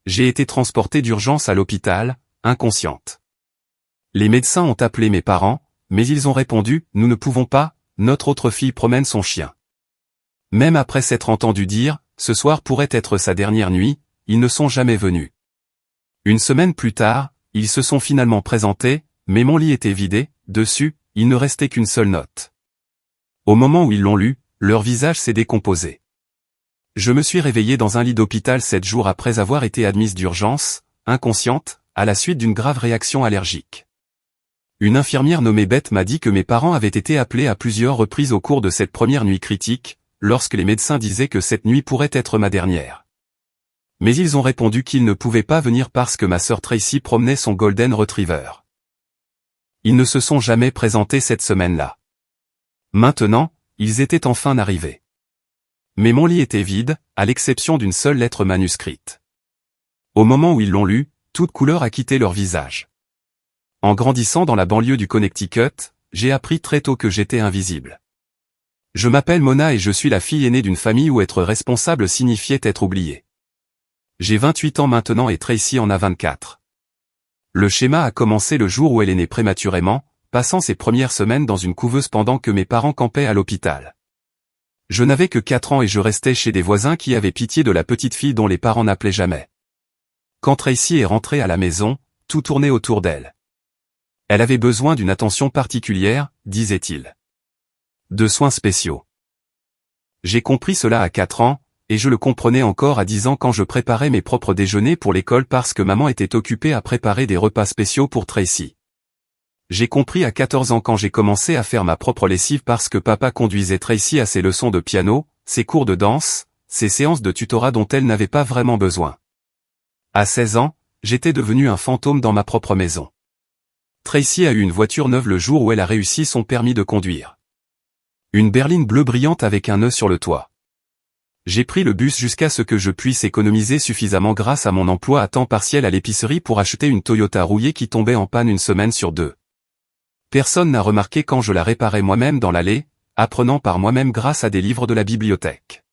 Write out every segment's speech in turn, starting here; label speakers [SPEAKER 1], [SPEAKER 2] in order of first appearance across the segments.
[SPEAKER 1] J'ai été transportée d'urgence à l'hôpital, inconsciente. Les médecins ont appelé mes parents, mais ils ont répondu « Nous ne pouvons pas, notre autre fille promène son chien ». Même après s'être entendu dire « Ce soir pourrait être sa dernière nuit », ils ne sont jamais venus. Une semaine plus tard, ils se sont finalement présentés, mais mon lit était vidé, dessus, il ne restait qu'une seule note. Au moment où ils l'ont lu, leur visage s'est décomposé. Je me suis réveillée dans un lit d'hôpital 7 jours après avoir été admise d'urgence, inconsciente, à la suite d'une grave réaction allergique. Une infirmière nommée Beth m'a dit que mes parents avaient été appelés à plusieurs reprises au cours de cette première nuit critique, lorsque les médecins disaient que cette nuit pourrait être ma dernière. Mais ils ont répondu qu'ils ne pouvaient pas venir parce que ma sœur Tracy promenait son Golden Retriever. Ils ne se sont jamais présentés cette semaine-là. Maintenant, ils étaient enfin arrivés. Mais mon lit était vide, à l'exception d'une seule lettre manuscrite. Au moment où ils l'ont lu, toute couleur a quitté leur visage. En grandissant dans la banlieue du Connecticut, j'ai appris très tôt que j'étais invisible. Je m'appelle Mona et je suis la fille aînée d'une famille où être responsable signifiait être oublié. J'ai 28 ans maintenant et Tracy en a 24. Le schéma a commencé le jour où elle est née prématurément, passant ses premières semaines dans une couveuse pendant que mes parents campaient à l'hôpital. Je n'avais que 4 ans et je restais chez des voisins qui avaient pitié de la petite fille dont les parents n'appelaient jamais. Quand Tracy est rentrée à la maison, tout tournait autour d'elle. Elle avait besoin d'une attention particulière, disait-il. De soins spéciaux. J'ai compris cela à 4 ans, et je le comprenais encore à 10 ans quand je préparais mes propres déjeuners pour l'école parce que maman était occupée à préparer des repas spéciaux pour Tracy. J'ai compris à 14 ans quand j'ai commencé à faire ma propre lessive parce que papa conduisait Tracy à ses leçons de piano, ses cours de danse, ses séances de tutorat dont elle n'avait pas vraiment besoin. À 16 ans, j'étais devenu un fantôme dans ma propre maison. Tracy a eu une voiture neuve le jour où elle a réussi son permis de conduire. Une berline bleue brillante avec un nœud sur le toit. J'ai pris le bus jusqu'à ce que je puisse économiser suffisamment grâce à mon emploi à temps partiel à l'épicerie pour acheter une Toyota rouillée qui tombait en panne une semaine sur 2. Personne n'a remarqué quand je la réparais moi-même dans l'allée, apprenant par moi-même grâce à des livres de la bibliothèque.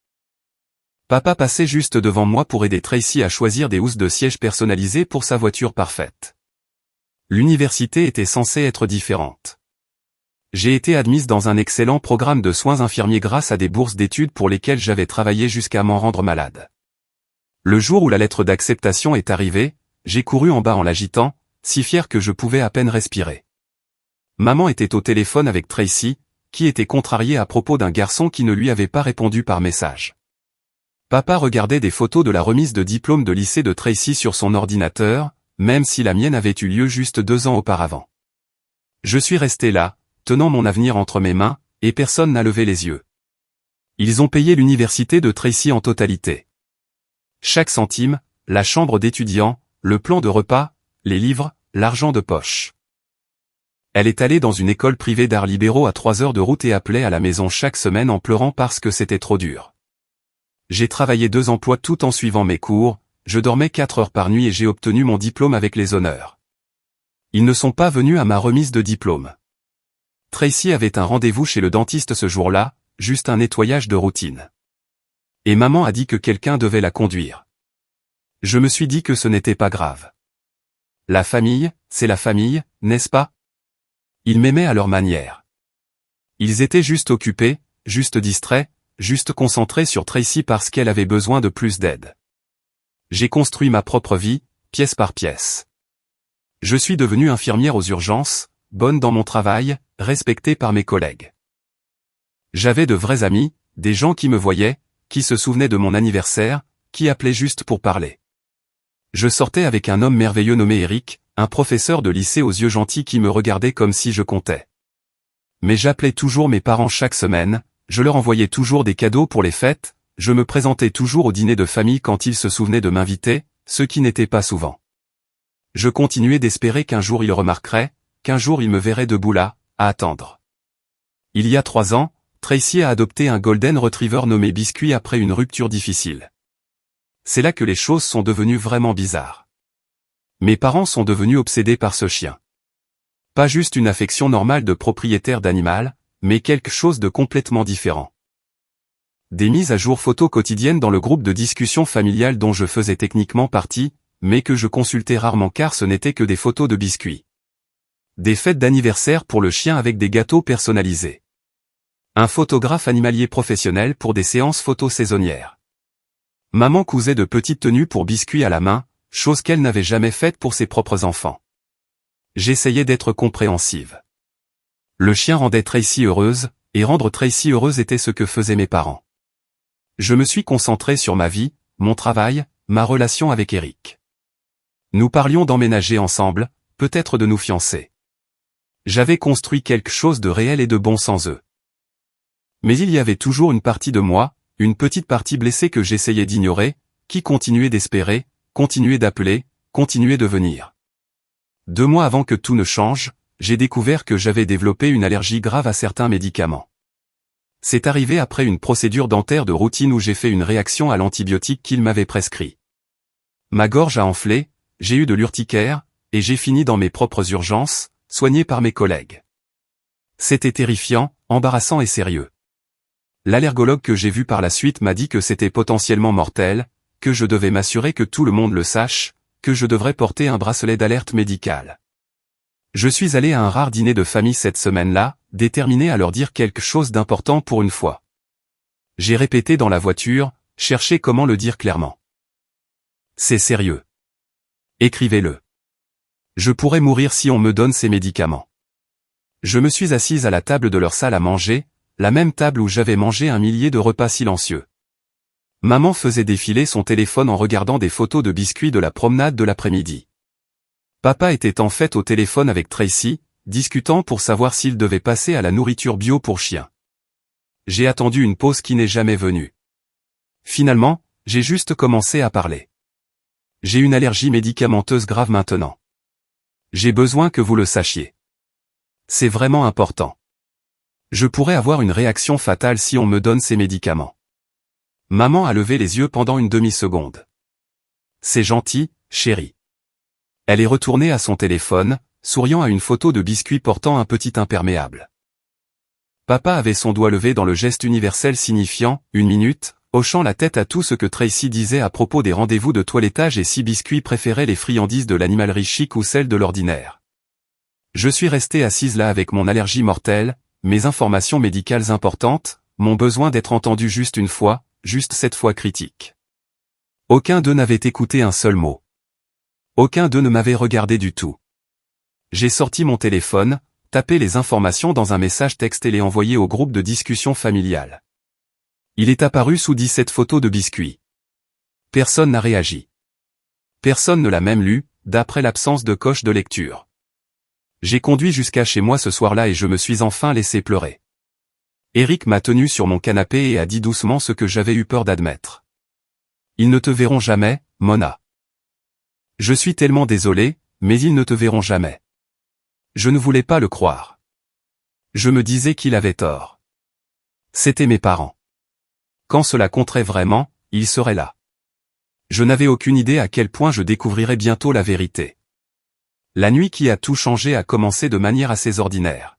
[SPEAKER 1] Papa passait juste devant moi pour aider Tracy à choisir des housses de siège personnalisées pour sa voiture parfaite. L'université était censée être différente. J'ai été admise dans un excellent programme de soins infirmiers grâce à des bourses d'études pour lesquelles j'avais travaillé jusqu'à m'en rendre malade. Le jour où la lettre d'acceptation est arrivée, j'ai couru en bas en l'agitant, si fier que je pouvais à peine respirer. Maman était au téléphone avec Tracy, qui était contrariée à propos d'un garçon qui ne lui avait pas répondu par message. Papa regardait des photos de la remise de diplôme de lycée de Tracy sur son ordinateur, même si la mienne avait eu lieu juste 2 ans auparavant. Je suis resté là, tenant mon avenir entre mes mains, et personne n'a levé les yeux. Ils ont payé l'université de Tracy en totalité. Chaque centime, la chambre d'étudiant, le plan de repas, les livres, l'argent de poche. Elle est allée dans une école privée d'arts libéraux à 3 heures de route et appelait à la maison chaque semaine en pleurant parce que c'était trop dur. J'ai travaillé 2 emplois tout en suivant mes cours, je dormais 4 heures par nuit et j'ai obtenu mon diplôme avec les honneurs. Ils ne sont pas venus à ma remise de diplôme. Tracy avait un rendez-vous chez le dentiste ce jour-là, juste un nettoyage de routine. Et maman a dit que quelqu'un devait la conduire. Je me suis dit que ce n'était pas grave. La famille, c'est la famille, n'est-ce pas? Ils m'aimaient à leur manière. Ils étaient juste occupés, juste distraits, juste concentrés sur Tracy parce qu'elle avait besoin de plus d'aide. J'ai construit ma propre vie, pièce par pièce. Je suis devenue infirmière aux urgences, bonne dans mon travail, respectée par mes collègues. J'avais de vrais amis, des gens qui me voyaient, qui se souvenaient de mon anniversaire, qui appelaient juste pour parler. Je sortais avec un homme merveilleux nommé Eric, un professeur de lycée aux yeux gentils qui me regardait comme si je comptais. Mais j'appelais toujours mes parents chaque semaine, je leur envoyais toujours des cadeaux pour les fêtes, je me présentais toujours au dîner de famille quand ils se souvenaient de m'inviter, ce qui n'était pas souvent. Je continuais d'espérer qu'un jour ils remarqueraient, qu'un jour ils me verraient debout là, à attendre. Il y a 3 ans, Tracy a adopté un Golden Retriever nommé Biscuit après une rupture difficile. C'est là que les choses sont devenues vraiment bizarres. Mes parents sont devenus obsédés par ce chien. Pas juste une affection normale de propriétaire d'animal, mais quelque chose de complètement différent. Des mises à jour photos quotidiennes dans le groupe de discussion familiale dont je faisais techniquement partie, mais que je consultais rarement car ce n'étaient que des photos de biscuits. Des fêtes d'anniversaire pour le chien avec des gâteaux personnalisés. Un photographe animalier professionnel pour des séances photos saisonnières. Maman cousait de petites tenues pour biscuits à la main, chose qu'elle n'avait jamais faite pour ses propres enfants. J'essayais d'être compréhensive. Le chien rendait Tracy heureuse, et rendre Tracy heureuse était ce que faisaient mes parents. Je me suis concentré sur ma vie, mon travail, ma relation avec Eric. Nous parlions d'emménager ensemble, peut-être de nous fiancer. J'avais construit quelque chose de réel et de bon sans eux. Mais il y avait toujours une partie de moi, une petite partie blessée que j'essayais d'ignorer, qui continuait d'espérer, continuait d'appeler, continuait de venir. 2 mois avant que tout ne change, j'ai découvert que j'avais développé une allergie grave à certains médicaments. C'est arrivé après une procédure dentaire de routine où j'ai fait une réaction à l'antibiotique qu'il m'avait prescrit. Ma gorge a enflé, j'ai eu de l'urticaire, et j'ai fini dans mes propres urgences, soigné par mes collègues. C'était terrifiant, embarrassant et sérieux. L'allergologue que j'ai vu par la suite m'a dit que c'était potentiellement mortel, que je devais m'assurer que tout le monde le sache, que je devrais porter un bracelet d'alerte médicale. Je suis allé à un rare dîner de famille cette semaine-là, déterminé à leur dire quelque chose d'important pour une fois. J'ai répété dans la voiture, cherché comment le dire clairement. C'est sérieux. Écrivez-le. Je pourrais mourir si on me donne ces médicaments. Je me suis assise à la table de leur salle à manger, la même table où j'avais mangé un millier de repas silencieux. Maman faisait défiler son téléphone en regardant des photos de biscuits de la promenade de l'après-midi. Papa était en fait au téléphone avec Tracy, discutant pour savoir s'il devait passer à la nourriture bio pour chiens. J'ai attendu une pause qui n'est jamais venue. Finalement, j'ai juste commencé à parler. J'ai une allergie médicamenteuse grave maintenant. J'ai besoin que vous le sachiez. C'est vraiment important. Je pourrais avoir une réaction fatale si on me donne ces médicaments. Maman a levé les yeux pendant une demi-seconde. C'est gentil, chérie. Elle est retournée à son téléphone, souriant à une photo de biscuit portant un petit imperméable. Papa avait son doigt levé dans le geste universel signifiant « 1 minute », hochant la tête à tout ce que Tracy disait à propos des rendez-vous de toilettage et si biscuit préférait les friandises de l'animalerie chic ou celles de l'ordinaire. Je suis resté assise là avec mon allergie mortelle, mes informations médicales importantes, mon besoin d'être entendu juste une fois, juste cette fois critique. Aucun d'eux n'avait écouté un seul mot. Aucun d'eux ne m'avait regardé du tout. J'ai sorti mon téléphone, tapé les informations dans un message texte et les envoyé au groupe de discussion familiale. Il est apparu sous 17 photos de biscuits. Personne n'a réagi. Personne ne l'a même lu, d'après l'absence de coche de lecture. J'ai conduit jusqu'à chez moi ce soir-là et je me suis enfin laissé pleurer. Eric m'a tenu sur mon canapé et a dit doucement ce que j'avais eu peur d'admettre. Ils ne te verront jamais, Mona. Je suis tellement désolé, mais ils ne te verront jamais. Je ne voulais pas le croire. Je me disais qu'il avait tort. C'étaient mes parents. Quand cela compterait vraiment, ils seraient là. Je n'avais aucune idée à quel point je découvrirais bientôt la vérité. La nuit qui a tout changé a commencé de manière assez ordinaire.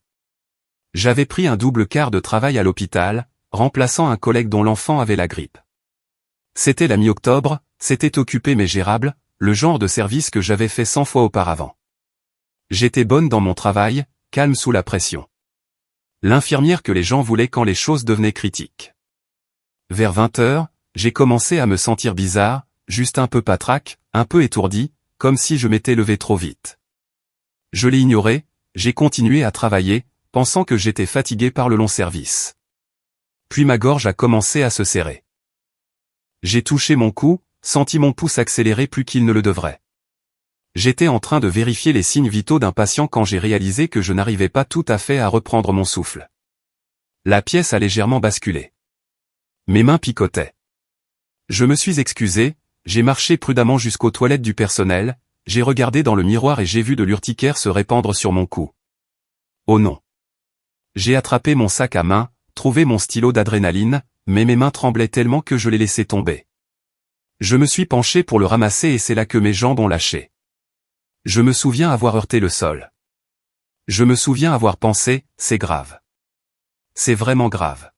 [SPEAKER 1] J'avais pris un double quart de travail à l'hôpital, remplaçant un collègue dont l'enfant avait la grippe. C'était la mi-octobre, c'était occupé mais gérable, le genre de service que j'avais fait 100 fois auparavant. J'étais bonne dans mon travail, calme sous la pression. L'infirmière que les gens voulaient quand les choses devenaient critiques. Vers 20 heures, j'ai commencé à me sentir bizarre, juste un peu patraque, un peu étourdi, comme si je m'étais levé trop vite. Je l'ai ignoré, j'ai continué à travailler, pensant que j'étais fatigué par le long service. Puis ma gorge a commencé à se serrer. J'ai touché mon cou, senti mon pouce accélérer plus qu'il ne le devrait. J'étais en train de vérifier les signes vitaux d'un patient quand j'ai réalisé que je n'arrivais pas tout à fait à reprendre mon souffle. La pièce a légèrement basculé. Mes mains picotaient. Je me suis excusé, j'ai marché prudemment jusqu'aux toilettes du personnel, j'ai regardé dans le miroir et j'ai vu de l'urticaire se répandre sur mon cou. Oh non. J'ai attrapé mon sac à main, trouvé mon stylo d'adrénaline, mais mes mains tremblaient tellement que je l'ai laissé tomber. Je me suis penché pour le ramasser et c'est là que mes jambes ont lâché. Je me souviens avoir heurté le sol. Je me souviens avoir pensé, c'est grave. C'est vraiment grave.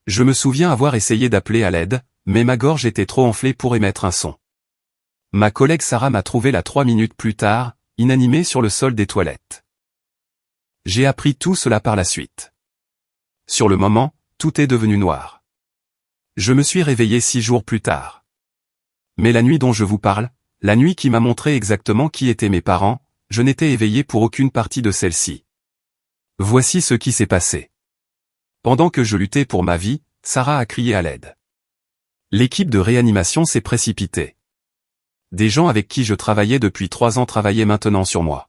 [SPEAKER 1] Je me souviens avoir essayé d'appeler à l'aide, mais ma gorge était trop enflée pour émettre un son. Ma collègue Sarah m'a trouvé là 3 minutes plus tard, inanimée sur le sol des toilettes. J'ai appris tout cela par la suite. Sur le moment, tout est devenu noir. Je me suis réveillé 6 jours plus tard. Mais la nuit dont je vous parle, la nuit qui m'a montré exactement qui étaient mes parents, je n'étais éveillé pour aucune partie de celle-ci. Voici ce qui s'est passé. Pendant que je luttais pour ma vie, Sarah a crié à l'aide. L'équipe de réanimation s'est précipitée. Des gens avec qui je travaillais depuis 3 ans travaillaient maintenant sur moi.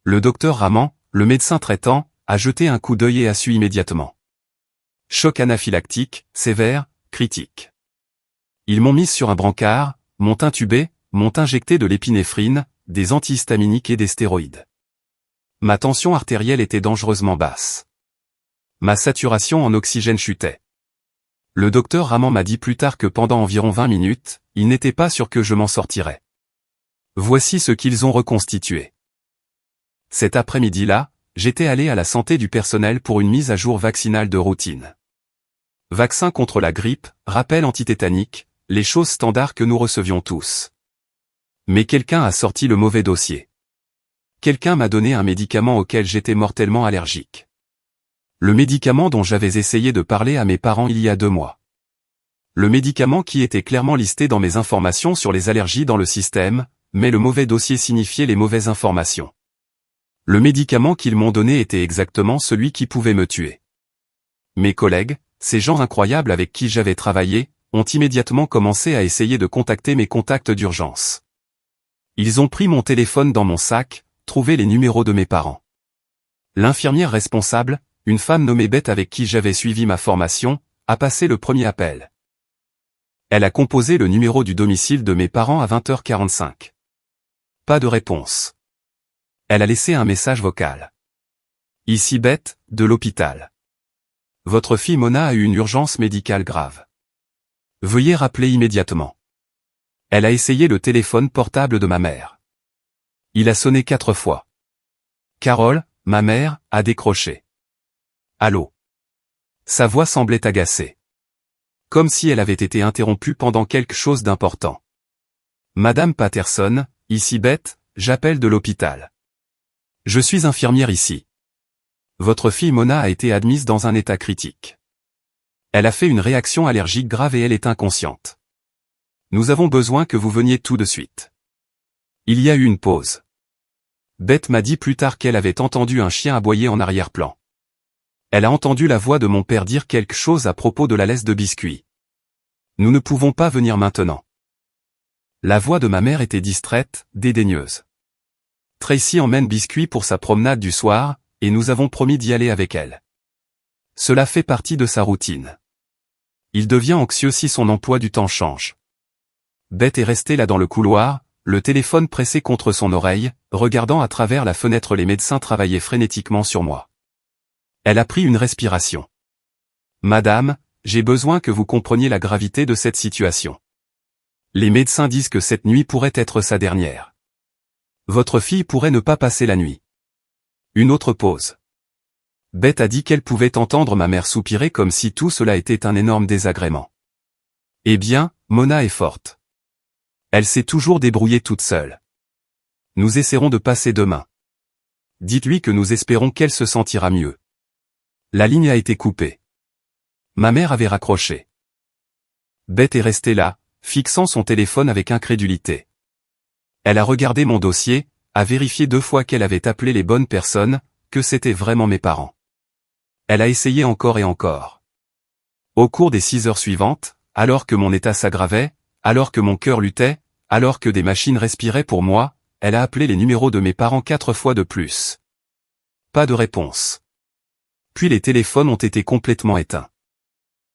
[SPEAKER 1] Le docteur Raman, le médecin traitant, a jeté un coup d'œil et a su immédiatement. Choc anaphylactique, sévère, critique. Ils m'ont mise sur un brancard, m'ont intubé, m'ont injecté de l'épinéphrine, des antihistaminiques et des stéroïdes. Ma tension artérielle était dangereusement basse. Ma saturation en oxygène chutait. Le docteur Raman m'a dit plus tard que pendant environ 20 minutes, il n'était pas sûr que je m'en sortirais. Voici ce qu'ils ont reconstitué. Cet après-midi-là, j'étais allé à la santé du personnel pour une mise à jour vaccinale de routine. Vaccin contre la grippe, rappel antitétanique, les choses standards que nous recevions tous. Mais quelqu'un a sorti le mauvais dossier. Quelqu'un m'a donné un médicament auquel j'étais mortellement allergique. Le médicament dont j'avais essayé de parler à mes parents il y a 2 mois. Le médicament qui était clairement listé dans mes informations sur les allergies dans le système, mais le mauvais dossier signifiait les mauvaises informations. Le médicament qu'ils m'ont donné était exactement celui qui pouvait me tuer. Mes collègues, ces gens incroyables avec qui j'avais travaillé, ont immédiatement commencé à essayer de contacter mes contacts d'urgence. Ils ont pris mon téléphone dans mon sac, trouvé les numéros de mes parents. L'infirmière responsable, une femme nommée Beth avec qui j'avais suivi ma formation, a passé le premier appel. Elle a composé le numéro du domicile de mes parents à 20h45. Pas de réponse. Elle a laissé un message vocal. Ici Beth, de l'hôpital. Votre fille Mona a eu une urgence médicale grave. Veuillez rappeler immédiatement. Elle a essayé le téléphone portable de ma mère. Il a sonné 4 fois. Carole, ma mère, a décroché. Allô. Sa voix semblait agacée. Comme si elle avait été interrompue pendant quelque chose d'important. Madame Patterson, ici Beth, j'appelle de l'hôpital. Je suis infirmière ici. Votre fille Mona a été admise dans un état critique. Elle a fait une réaction allergique grave et elle est inconsciente. Nous avons besoin que vous veniez tout de suite. Il y a eu une pause. Beth m'a dit plus tard qu'elle avait entendu un chien aboyer en arrière-plan. Elle a entendu la voix de mon père dire quelque chose à propos de la laisse de biscuits. Nous ne pouvons pas venir maintenant. La voix de ma mère était distraite, dédaigneuse. Tracy emmène Biscuit pour sa promenade du soir, et nous avons promis d'y aller avec elle. Cela fait partie de sa routine. Il devient anxieux si son emploi du temps change. Beth est restée là dans le couloir, le téléphone pressé contre son oreille, regardant à travers la fenêtre. Les médecins travaillaient frénétiquement sur moi. Elle a pris une respiration. Madame, j'ai besoin que vous compreniez la gravité de cette situation. Les médecins disent que cette nuit pourrait être sa dernière. Votre fille pourrait ne pas passer la nuit. Une autre pause. Beth a dit qu'elle pouvait entendre ma mère soupirer comme si tout cela était un énorme désagrément. Eh bien, Mona est forte. Elle s'est toujours débrouillée toute seule. Nous essaierons de passer demain. Dites-lui que nous espérons qu'elle se sentira mieux. La ligne a été coupée. Ma mère avait raccroché. Beth est restée là, fixant son téléphone avec incrédulité. Elle a regardé mon dossier, a vérifié 2 fois qu'elle avait appelé les bonnes personnes, que c'était vraiment mes parents. Elle a essayé encore et encore. Au cours des 6 heures suivantes, alors que mon état s'aggravait, alors que mon cœur luttait, alors que des machines respiraient pour moi, elle a appelé les numéros de mes parents 4 fois de plus. Pas de réponse. Puis les téléphones ont été complètement éteints.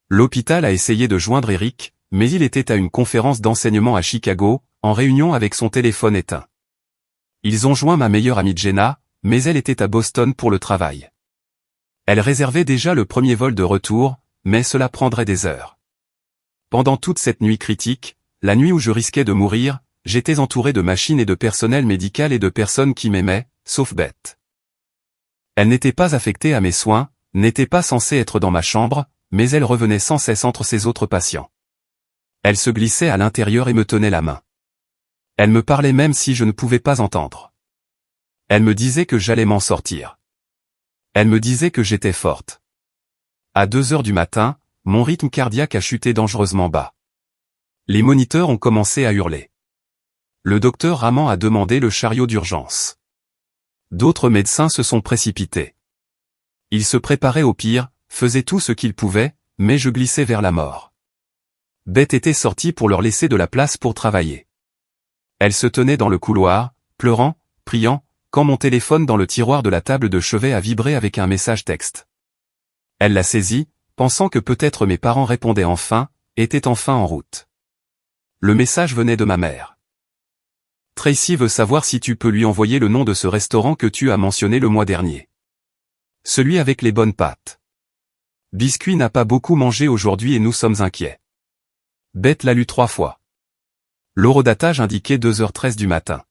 [SPEAKER 1] L'hôpital a essayé de joindre Eric, mais il était à une conférence d'enseignement à Chicago, en réunion avec son téléphone éteint. Ils ont joint ma meilleure amie Jenna, mais elle était à Boston pour le travail. Elle réservait déjà le premier vol de retour, mais cela prendrait des heures. Pendant toute cette nuit critique, la nuit où je risquais de mourir, j'étais entouré de machines et de personnel médical et de personnes qui m'aimaient, sauf Beth. Elle n'était pas affectée à mes soins, n'était pas censée être dans ma chambre, mais elle revenait sans cesse entre ses autres patients. Elle se glissait à l'intérieur et me tenait la main. Elle me parlait même si je ne pouvais pas entendre. Elle me disait que j'allais m'en sortir. Elle me disait que j'étais forte. À 2 heures du matin, mon rythme cardiaque a chuté dangereusement bas. Les moniteurs ont commencé à hurler. Le docteur Raman a demandé le chariot d'urgence. D'autres médecins se sont précipités. Ils se préparaient au pire, faisaient tout ce qu'ils pouvaient, mais je glissais vers la mort. Beth était sortie pour leur laisser de la place pour travailler. Elle se tenait dans le couloir, pleurant, priant, quand mon téléphone dans le tiroir de la table de chevet a vibré avec un message texte. Elle l'a saisi, pensant que peut-être mes parents répondaient enfin, étaient enfin en route. Le message venait de ma mère. Tracy veut savoir si tu peux lui envoyer le nom de ce restaurant que tu as mentionné le mois dernier. Celui avec les bonnes pâtes. Biscuit n'a pas beaucoup mangé aujourd'hui et nous sommes inquiets. Beth l'a lu 3 fois. L'horodatage indiquait 2h13 du matin.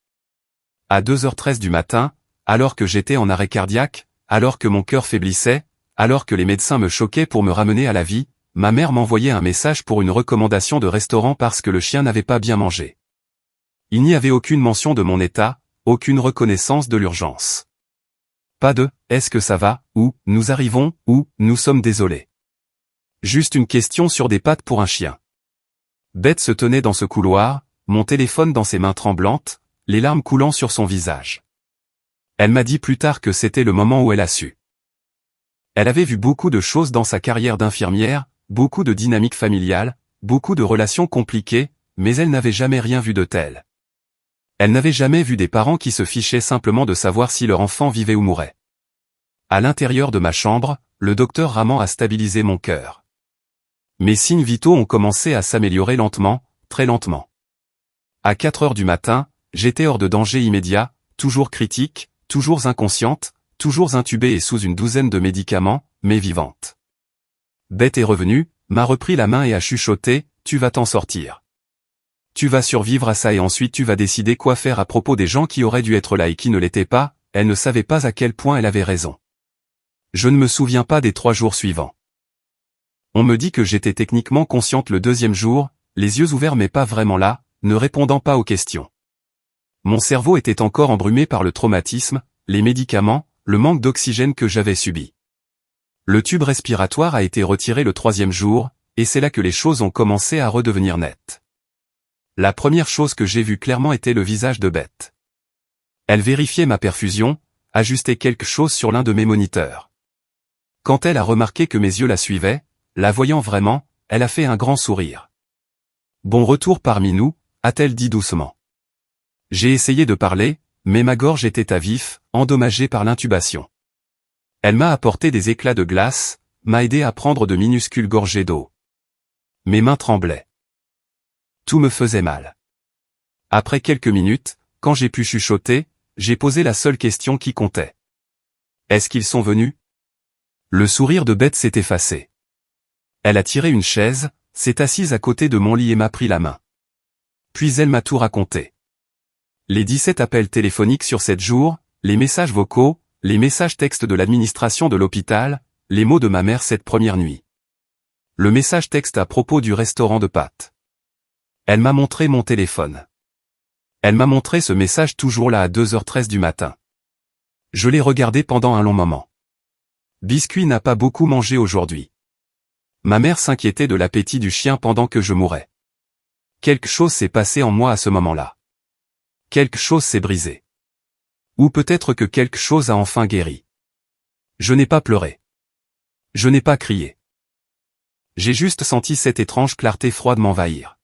[SPEAKER 1] À 2h13 du matin, alors que j'étais en arrêt cardiaque, alors que mon cœur faiblissait, alors que les médecins me choquaient pour me ramener à la vie, ma mère m'envoyait un message pour une recommandation de restaurant parce que le chien n'avait pas bien mangé. Il n'y avait aucune mention de mon état, aucune reconnaissance de l'urgence. Pas de « est-ce que ça va » ou « nous arrivons » ou « nous sommes désolés ». Juste une question sur des pattes pour un chien. Beth se tenait dans ce couloir, mon téléphone dans ses mains tremblantes, les larmes coulant sur son visage. Elle m'a dit plus tard que c'était le moment où elle a su. Elle avait vu beaucoup de choses dans sa carrière d'infirmière, beaucoup de dynamiques familiales, beaucoup de relations compliquées, mais elle n'avait jamais rien vu de tel. Elle n'avait jamais vu des parents qui se fichaient simplement de savoir si leur enfant vivait ou mourait. À l'intérieur de ma chambre, le docteur Raman a stabilisé mon cœur. Mes signes vitaux ont commencé à s'améliorer lentement, très lentement. À 4 heures du matin, j'étais hors de danger immédiat, toujours critique, toujours inconsciente, toujours intubée et sous une douzaine de médicaments, mais vivante. Beth est revenue, m'a repris la main et a chuchoté, « Tu vas t'en sortir. Tu vas survivre à ça et ensuite tu vas décider quoi faire à propos des gens qui auraient dû être là et qui ne l'étaient pas », elle ne savait pas à quel point elle avait raison. Je ne me souviens pas des 3 jours suivants. On me dit que j'étais techniquement consciente le 2e jour, les yeux ouverts mais pas vraiment là, ne répondant pas aux questions. Mon cerveau était encore embrumé par le traumatisme, les médicaments, le manque d'oxygène que j'avais subi. Le tube respiratoire a été retiré le 3e jour, et c'est là que les choses ont commencé à redevenir nettes. La première chose que j'ai vue clairement était le visage de Beth. Elle vérifiait ma perfusion, ajustait quelque chose sur l'un de mes moniteurs. Quand elle a remarqué que mes yeux la suivaient, la voyant vraiment, elle a fait un grand sourire. « Bon retour parmi nous », a-t-elle dit doucement. J'ai essayé de parler, mais ma gorge était à vif, endommagée par l'intubation. Elle m'a apporté des éclats de glace, m'a aidé à prendre de minuscules gorgées d'eau. Mes mains tremblaient. Tout me faisait mal. Après quelques minutes, quand j'ai pu chuchoter, j'ai posé la seule question qui comptait. Est-ce qu'ils sont venus? Le sourire de Beth s'est effacé. Elle a tiré une chaise, s'est assise à côté de mon lit et m'a pris la main. Puis elle m'a tout raconté. Les 17 appels téléphoniques sur 7 jours, les messages vocaux, les messages textes de l'administration de l'hôpital, les mots de ma mère cette première nuit. Le message texte à propos du restaurant de pâtes. Elle m'a montré mon téléphone. Elle m'a montré ce message toujours là à 2h13 du matin. Je l'ai regardé pendant un long moment. Biscuit n'a pas beaucoup mangé aujourd'hui. Ma mère s'inquiétait de l'appétit du chien pendant que je mourais. Quelque chose s'est passé en moi à ce moment-là. Quelque chose s'est brisé. Ou peut-être que quelque chose a enfin guéri. Je n'ai pas pleuré. Je n'ai pas crié. J'ai juste senti cette étrange clarté froide m'envahir.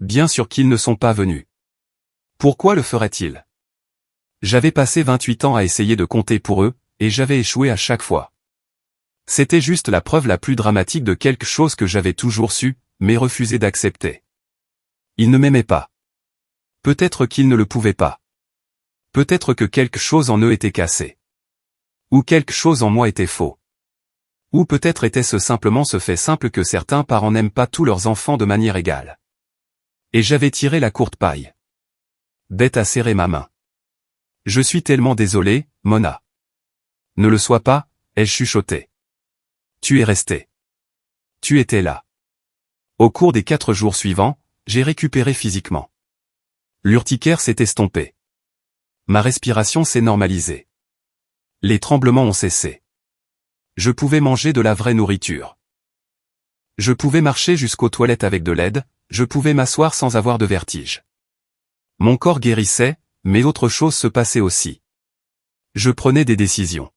[SPEAKER 1] Bien sûr qu'ils ne sont pas venus. Pourquoi le feraient-ils? J'avais passé 28 ans à essayer de compter pour eux, et j'avais échoué à chaque fois. C'était juste la preuve la plus dramatique de quelque chose que j'avais toujours su, mais refusé d'accepter. Ils ne m'aimaient pas. Peut-être qu'ils ne le pouvaient pas. Peut-être que quelque chose en eux était cassé. Ou quelque chose en moi était faux. Ou peut-être était-ce simplement ce fait simple que certains parents n'aiment pas tous leurs enfants de manière égale. Et j'avais tiré la courte paille. Beth a serré ma main. Je suis tellement désolé, Mona. Ne le sois pas, ai-je chuchoté. Tu es resté. Tu étais là. Au cours des 4 jours suivants, j'ai récupéré physiquement. L'urticaire s'est estompé. Ma respiration s'est normalisée. Les tremblements ont cessé. Je pouvais manger de la vraie nourriture. Je pouvais marcher jusqu'aux toilettes avec de l'aide, je pouvais m'asseoir sans avoir de vertige. Mon corps guérissait, mais autre chose se passait aussi. Je prenais des décisions.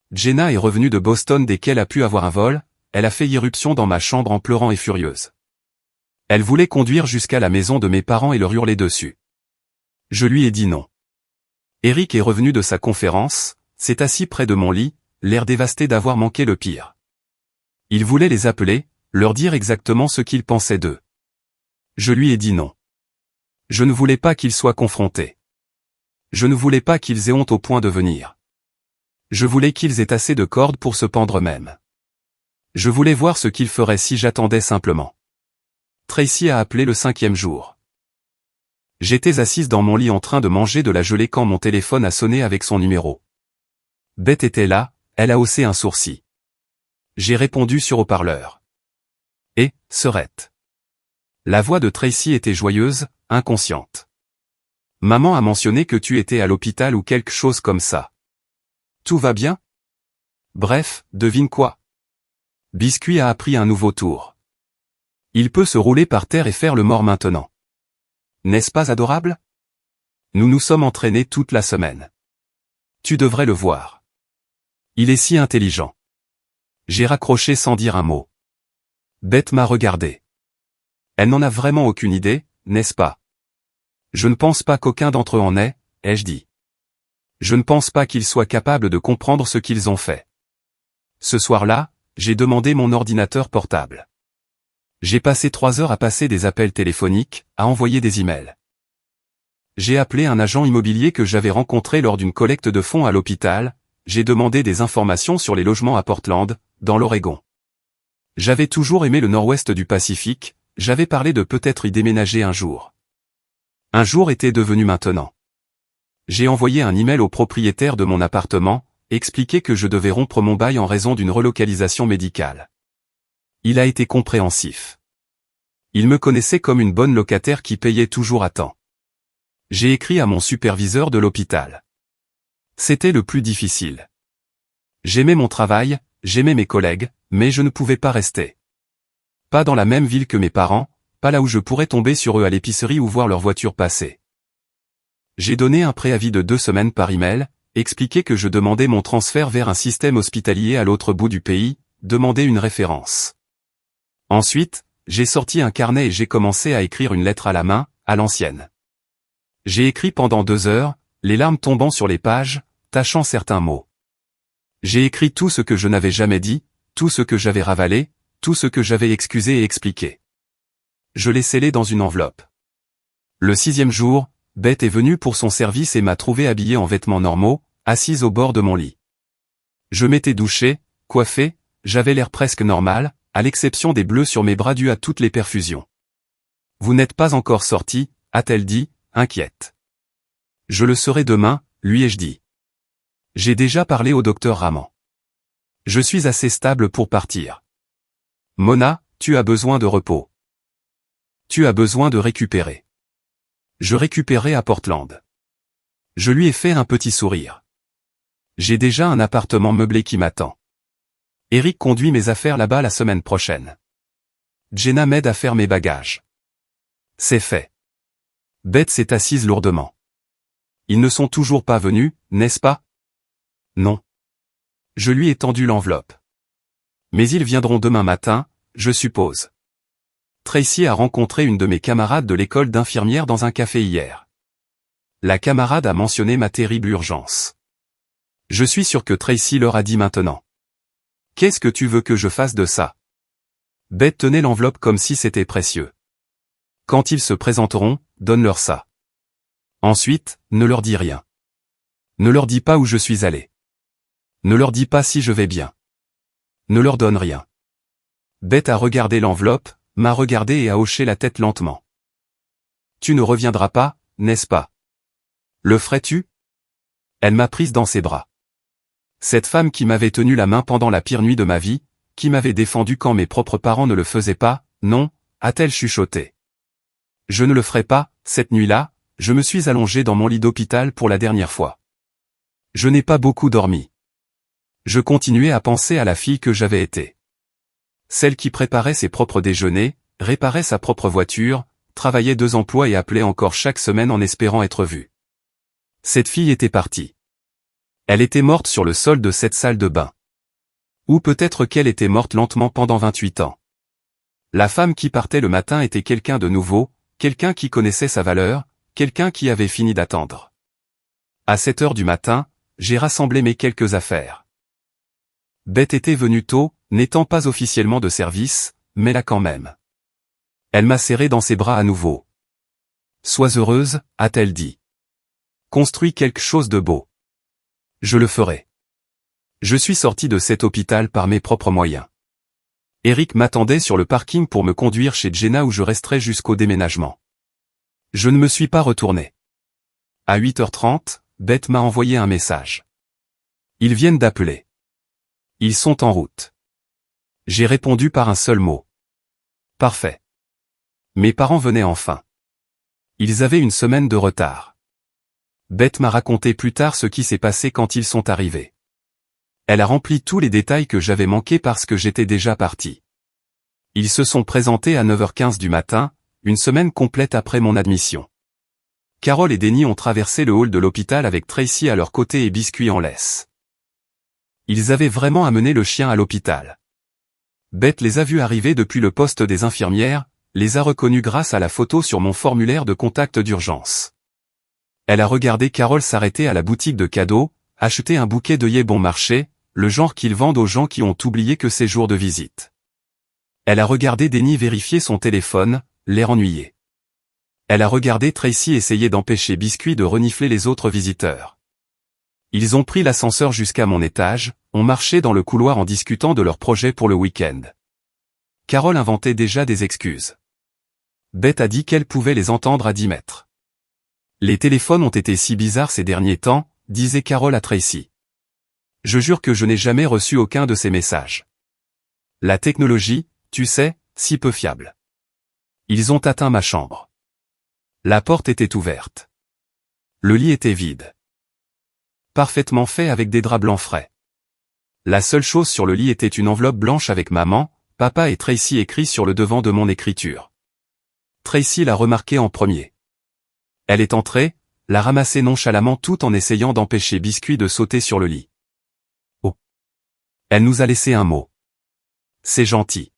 [SPEAKER 1] Jenna est revenue de Boston dès qu'elle a pu avoir un vol, elle a fait irruption dans ma chambre en pleurant et furieuse. Elle voulait conduire jusqu'à la maison de mes parents et leur hurler dessus. Je lui ai dit non. Eric est revenu de sa conférence, s'est assis près de mon lit, l'air dévasté d'avoir manqué le pire. Il voulait les appeler, leur dire exactement ce qu'il pensait d'eux. Je lui ai dit non. Je ne voulais pas qu'ils soient confrontés. Je ne voulais pas qu'ils aient honte au point de venir. Je voulais qu'ils aient assez de cordes pour se pendre eux-mêmes. Je voulais voir ce qu'ils feraient si j'attendais simplement. Tracy a appelé le 5e jour. J'étais assise dans mon lit en train de manger de la gelée quand mon téléphone a sonné avec son numéro. Beth était là, elle a haussé un sourcil. J'ai répondu sur haut-parleur. Et, sœurette. La voix de Tracy était joyeuse, inconsciente. Maman a mentionné que tu étais à l'hôpital ou quelque chose comme ça. Tout va bien? Bref, devine quoi? Biscuit a appris un nouveau tour. Il peut se rouler par terre et faire le mort maintenant. N'est-ce pas adorable? Nous nous sommes entraînés toute la semaine. Tu devrais le voir. Il est si intelligent. J'ai raccroché sans dire un mot. Beth m'a regardé. Elle n'en a vraiment aucune idée, n'est-ce pas? Je ne pense pas qu'aucun d'entre eux en ait, ai-je dit. Je ne pense pas qu'ils soient capables de comprendre ce qu'ils ont fait. Ce soir-là, j'ai demandé mon ordinateur portable. J'ai passé 3 heures à passer des appels téléphoniques, à envoyer des emails. J'ai appelé un agent immobilier que j'avais rencontré lors d'une collecte de fonds à l'hôpital, j'ai demandé des informations sur les logements à Portland, dans l'Oregon. J'avais toujours aimé le nord-ouest du Pacifique, j'avais parlé de peut-être y déménager un jour. Un jour était devenu maintenant. J'ai envoyé un email au propriétaire de mon appartement, expliqué que je devais rompre mon bail en raison d'une relocalisation médicale. Il a été compréhensif. Il me connaissait comme une bonne locataire qui payait toujours à temps. J'ai écrit à mon superviseur de l'hôpital. C'était le plus difficile. J'aimais mon travail, j'aimais mes collègues, mais je ne pouvais pas rester. Pas dans la même ville que mes parents, pas là où je pourrais tomber sur eux à l'épicerie ou voir leur voiture passer. J'ai donné un préavis de 2 semaines par email, expliqué que je demandais mon transfert vers un système hospitalier à l'autre bout du pays, demandé une référence. Ensuite, j'ai sorti un carnet et j'ai commencé à écrire une lettre à la main, à l'ancienne. J'ai écrit pendant 2 heures, les larmes tombant sur les pages, tachant certains mots. J'ai écrit tout ce que je n'avais jamais dit, tout ce que j'avais ravalé, tout ce que j'avais excusé et expliqué. Je l'ai scellé dans une enveloppe. Le 6e jour, Beth est venue pour son service et m'a trouvé habillé en vêtements normaux, assise au bord de mon lit. Je m'étais douché, coiffé, j'avais l'air presque normal, à l'exception des bleus sur mes bras dus à toutes les perfusions. « Vous n'êtes pas encore sorti » a-t-elle dit, inquiète. « Je le serai demain » lui ai-je dit. J'ai déjà parlé au docteur Raman. Je suis assez stable pour partir. Mona, tu as besoin de repos. Tu as besoin de récupérer. Je récupérerai à Portland. Je lui ai fait un petit sourire. J'ai déjà un appartement meublé qui m'attend. Eric conduit mes affaires là-bas la semaine prochaine. Jenna m'aide à faire mes bagages. C'est fait. Beth s'est assise lourdement. Ils ne sont toujours pas venus, n'est-ce pas? Non. Je lui ai tendu l'enveloppe. Mais ils viendront demain matin, je suppose. Tracy a rencontré une de mes camarades de l'école d'infirmière dans un café hier. La camarade a mentionné ma terrible urgence. Je suis sûr que Tracy leur a dit maintenant. Qu'est-ce que tu veux que je fasse de ça? Beth tenait l'enveloppe comme si c'était précieux. Quand ils se présenteront, donne-leur ça. Ensuite, ne leur dis rien. Ne leur dis pas où je suis allé. Ne leur dis pas si je vais bien. Ne leur donne rien. Beth a regardé l'enveloppe, m'a regardé et a hoché la tête lentement. Tu ne reviendras pas, n'est-ce pas? Le ferais-tu? Elle m'a prise dans ses bras. Cette femme qui m'avait tenu la main pendant la pire nuit de ma vie, qui m'avait défendu quand mes propres parents ne le faisaient pas, non, a-t-elle chuchoté. Je ne le ferai pas, cette nuit-là, je me suis allongé dans mon lit d'hôpital pour la dernière fois. Je n'ai pas beaucoup dormi. Je continuais à penser à la fille que j'avais été. Celle qui préparait ses propres déjeuners, réparait sa propre voiture, travaillait 2 emplois et appelait encore chaque semaine en espérant être vue. Cette fille était partie. Elle était morte sur le sol de cette salle de bain. Ou peut-être qu'elle était morte lentement pendant 28 ans. La femme qui partait le matin était quelqu'un de nouveau, quelqu'un qui connaissait sa valeur, quelqu'un qui avait fini d'attendre. À 7 heures du matin, j'ai rassemblé mes quelques affaires. Beth était venue tôt, n'étant pas officiellement de service, mais là quand même. Elle m'a serré dans ses bras à nouveau. « Sois heureuse », a-t-elle dit. « Construis quelque chose de beau. Je le ferai. » Je suis sorti de cet hôpital par mes propres moyens. Eric m'attendait sur le parking pour me conduire chez Jenna où je resterai jusqu'au déménagement. Je ne me suis pas retourné. À 8h30, Beth m'a envoyé un message. Ils viennent d'appeler. Ils sont en route. J'ai répondu par un seul mot. Parfait. Mes parents venaient enfin. Ils avaient une semaine de retard. Beth m'a raconté plus tard ce qui s'est passé quand ils sont arrivés. Elle a rempli tous les détails que j'avais manqués parce que j'étais déjà parti. Ils se sont présentés à 9h15 du matin, une semaine complète après mon admission. Carol et Denny ont traversé le hall de l'hôpital avec Tracy à leur côté et biscuits en laisse. Ils avaient vraiment amené le chien à l'hôpital. Beth les a vus arriver depuis le poste des infirmières, les a reconnus grâce à la photo sur mon formulaire de contact d'urgence. Elle a regardé Carol s'arrêter à la boutique de cadeaux, acheter un bouquet d'œillets bon marché, le genre qu'ils vendent aux gens qui ont oublié que c'est jour de visite. Elle a regardé Denny vérifier son téléphone, l'air ennuyé. Elle a regardé Tracy essayer d'empêcher Biscuit de renifler les autres visiteurs. Ils ont pris l'ascenseur jusqu'à mon étage, ont marché dans le couloir en discutant de leur projet pour le week-end. Carol inventait déjà des excuses. Beth a dit qu'elle pouvait les entendre à 10 mètres. Les téléphones ont été si bizarres ces derniers temps, disait Carol à Tracy. Je jure que je n'ai jamais reçu aucun de ces messages. La technologie, tu sais, si peu fiable. Ils ont atteint ma chambre. La porte était ouverte. Le lit était vide. Parfaitement fait avec des draps blancs frais. La seule chose sur le lit était une enveloppe blanche avec maman, papa et Tracy écrits sur le devant de mon écriture. Tracy l'a remarqué en premier. Elle est entrée, l'a ramassé nonchalamment tout en essayant d'empêcher Biscuit de sauter sur le lit. Oh. Elle nous a laissé un mot. C'est gentil.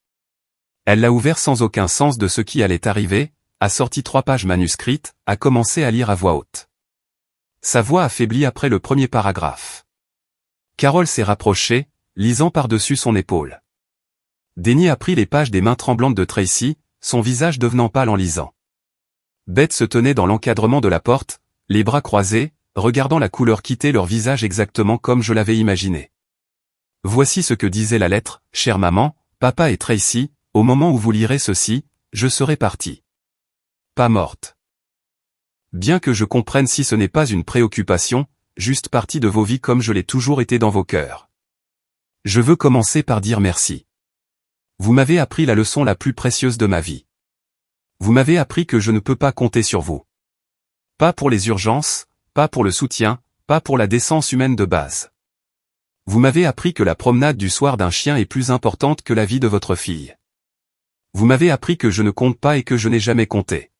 [SPEAKER 1] Elle l'a ouvert sans aucun sens de ce qui allait arriver, a sorti 3 pages manuscrites, a commencé à lire à voix haute. Sa voix affaiblit après le premier paragraphe. Carol s'est rapprochée, lisant par-dessus son épaule. Denny a pris les pages des mains tremblantes de Tracy, son visage devenant pâle en lisant. Beth se tenait dans l'encadrement de la porte, les bras croisés, regardant la couleur quitter leur visage exactement comme je l'avais imaginé. Voici ce que disait la lettre, « Chère maman, papa et Tracy, au moment où vous lirez ceci, je serai partie. Pas morte. Bien que je comprenne si ce n'est pas une préoccupation, juste partie de vos vies comme je l'ai toujours été dans vos cœurs. Je veux commencer par dire merci. Vous m'avez appris la leçon la plus précieuse de ma vie. Vous m'avez appris que je ne peux pas compter sur vous. Pas pour les urgences, pas pour le soutien, pas pour la décence humaine de base. Vous m'avez appris que la promenade du soir d'un chien est plus importante que la vie de votre fille. Vous m'avez appris que je ne compte pas et que je n'ai jamais compté.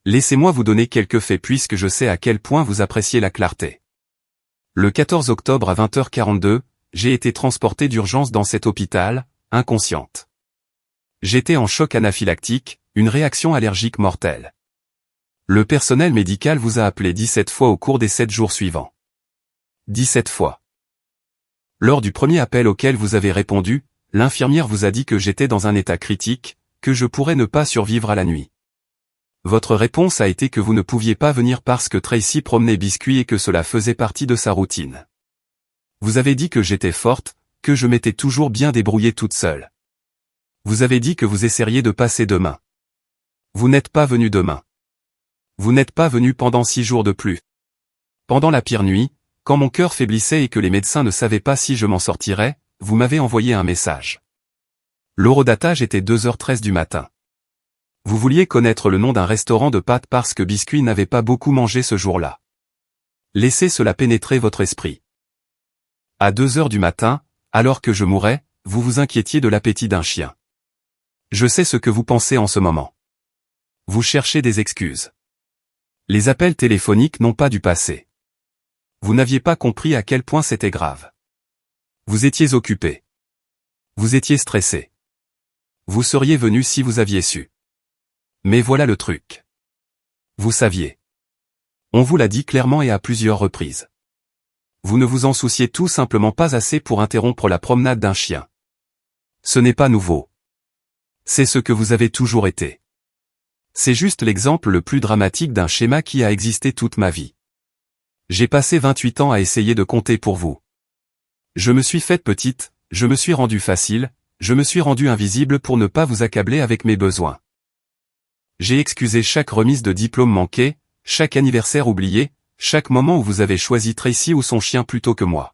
[SPEAKER 1] Laissez-moi vous donner quelques faits puisque je sais à quel point vous appréciez la clarté. Le 14 octobre à 20h42, j'ai été transporté d'urgence dans cet hôpital, inconsciente. J'étais en choc anaphylactique, une réaction allergique mortelle. Le personnel médical vous a appelé 17 fois au cours des 7 jours suivants. 17 fois. Lors du premier appel auquel vous avez répondu, l'infirmière vous a dit que j'étais dans un état critique, que je pourrais ne pas survivre à la nuit. Votre réponse a été que vous ne pouviez pas venir parce que Tracy promenait Biscuit et que cela faisait partie de sa routine. Vous avez dit que j'étais forte, que je m'étais toujours bien débrouillée toute seule. Vous avez dit que vous essaieriez de passer demain. Vous n'êtes pas venu demain. Vous n'êtes pas venu pendant 6 jours de plus. Pendant la pire nuit, quand mon cœur faiblissait et que les médecins ne savaient pas si je m'en sortirais, vous m'avez envoyé un message. L'horodatage était 2h13 du matin. Vous vouliez connaître le nom d'un restaurant de pâtes parce que Biscuit n'avait pas beaucoup mangé ce jour-là. Laissez cela pénétrer votre esprit. À 2 heures du matin, alors que je mourais, vous vous inquiétiez de l'appétit d'un chien. Je sais ce que vous pensez en ce moment. Vous cherchez des excuses. Les appels téléphoniques n'ont pas dû passer. Vous n'aviez pas compris à quel point c'était grave. Vous étiez occupé. Vous étiez stressé. Vous seriez venu si vous aviez su. Mais voilà le truc. Vous saviez. On vous l'a dit clairement et à plusieurs reprises. Vous ne vous en souciez tout simplement pas assez pour interrompre la promenade d'un chien. Ce n'est pas nouveau. C'est ce que vous avez toujours été. C'est juste l'exemple le plus dramatique d'un schéma qui a existé toute ma vie. J'ai passé 28 ans à essayer de compter pour vous. Je me suis faite petite, je me suis rendue facile, je me suis rendue invisible pour ne pas vous accabler avec mes besoins. J'ai excusé chaque remise de diplôme manquée, chaque anniversaire oublié, chaque moment où vous avez choisi Tracy ou son chien plutôt que moi.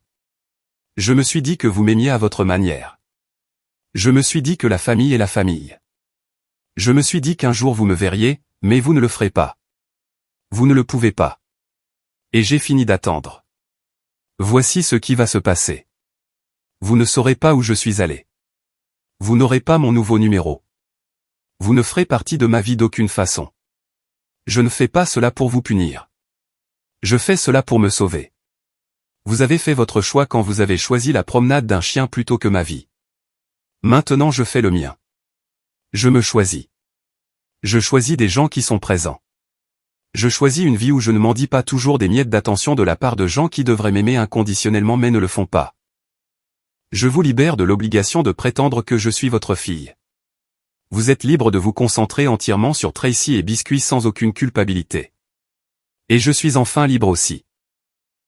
[SPEAKER 1] Je me suis dit que vous m'aimiez à votre manière. Je me suis dit que la famille est la famille. Je me suis dit qu'un jour vous me verriez, mais vous ne le ferez pas. Vous ne le pouvez pas. Et j'ai fini d'attendre. Voici ce qui va se passer. Vous ne saurez pas où je suis allé. Vous n'aurez pas mon nouveau numéro. Vous ne ferez partie de ma vie d'aucune façon. Je ne fais pas cela pour vous punir. Je fais cela pour me sauver. Vous avez fait votre choix quand vous avez choisi la promenade d'un chien plutôt que ma vie. Maintenant je fais le mien. Je me choisis. Je choisis des gens qui sont présents. Je choisis une vie où je ne m'en dis pas toujours des miettes d'attention de la part de gens qui devraient m'aimer inconditionnellement mais ne le font pas. Je vous libère de l'obligation de prétendre que je suis votre fille. Vous êtes libre de vous concentrer entièrement sur Tracy et Biscuit sans aucune culpabilité. Et je suis enfin libre aussi.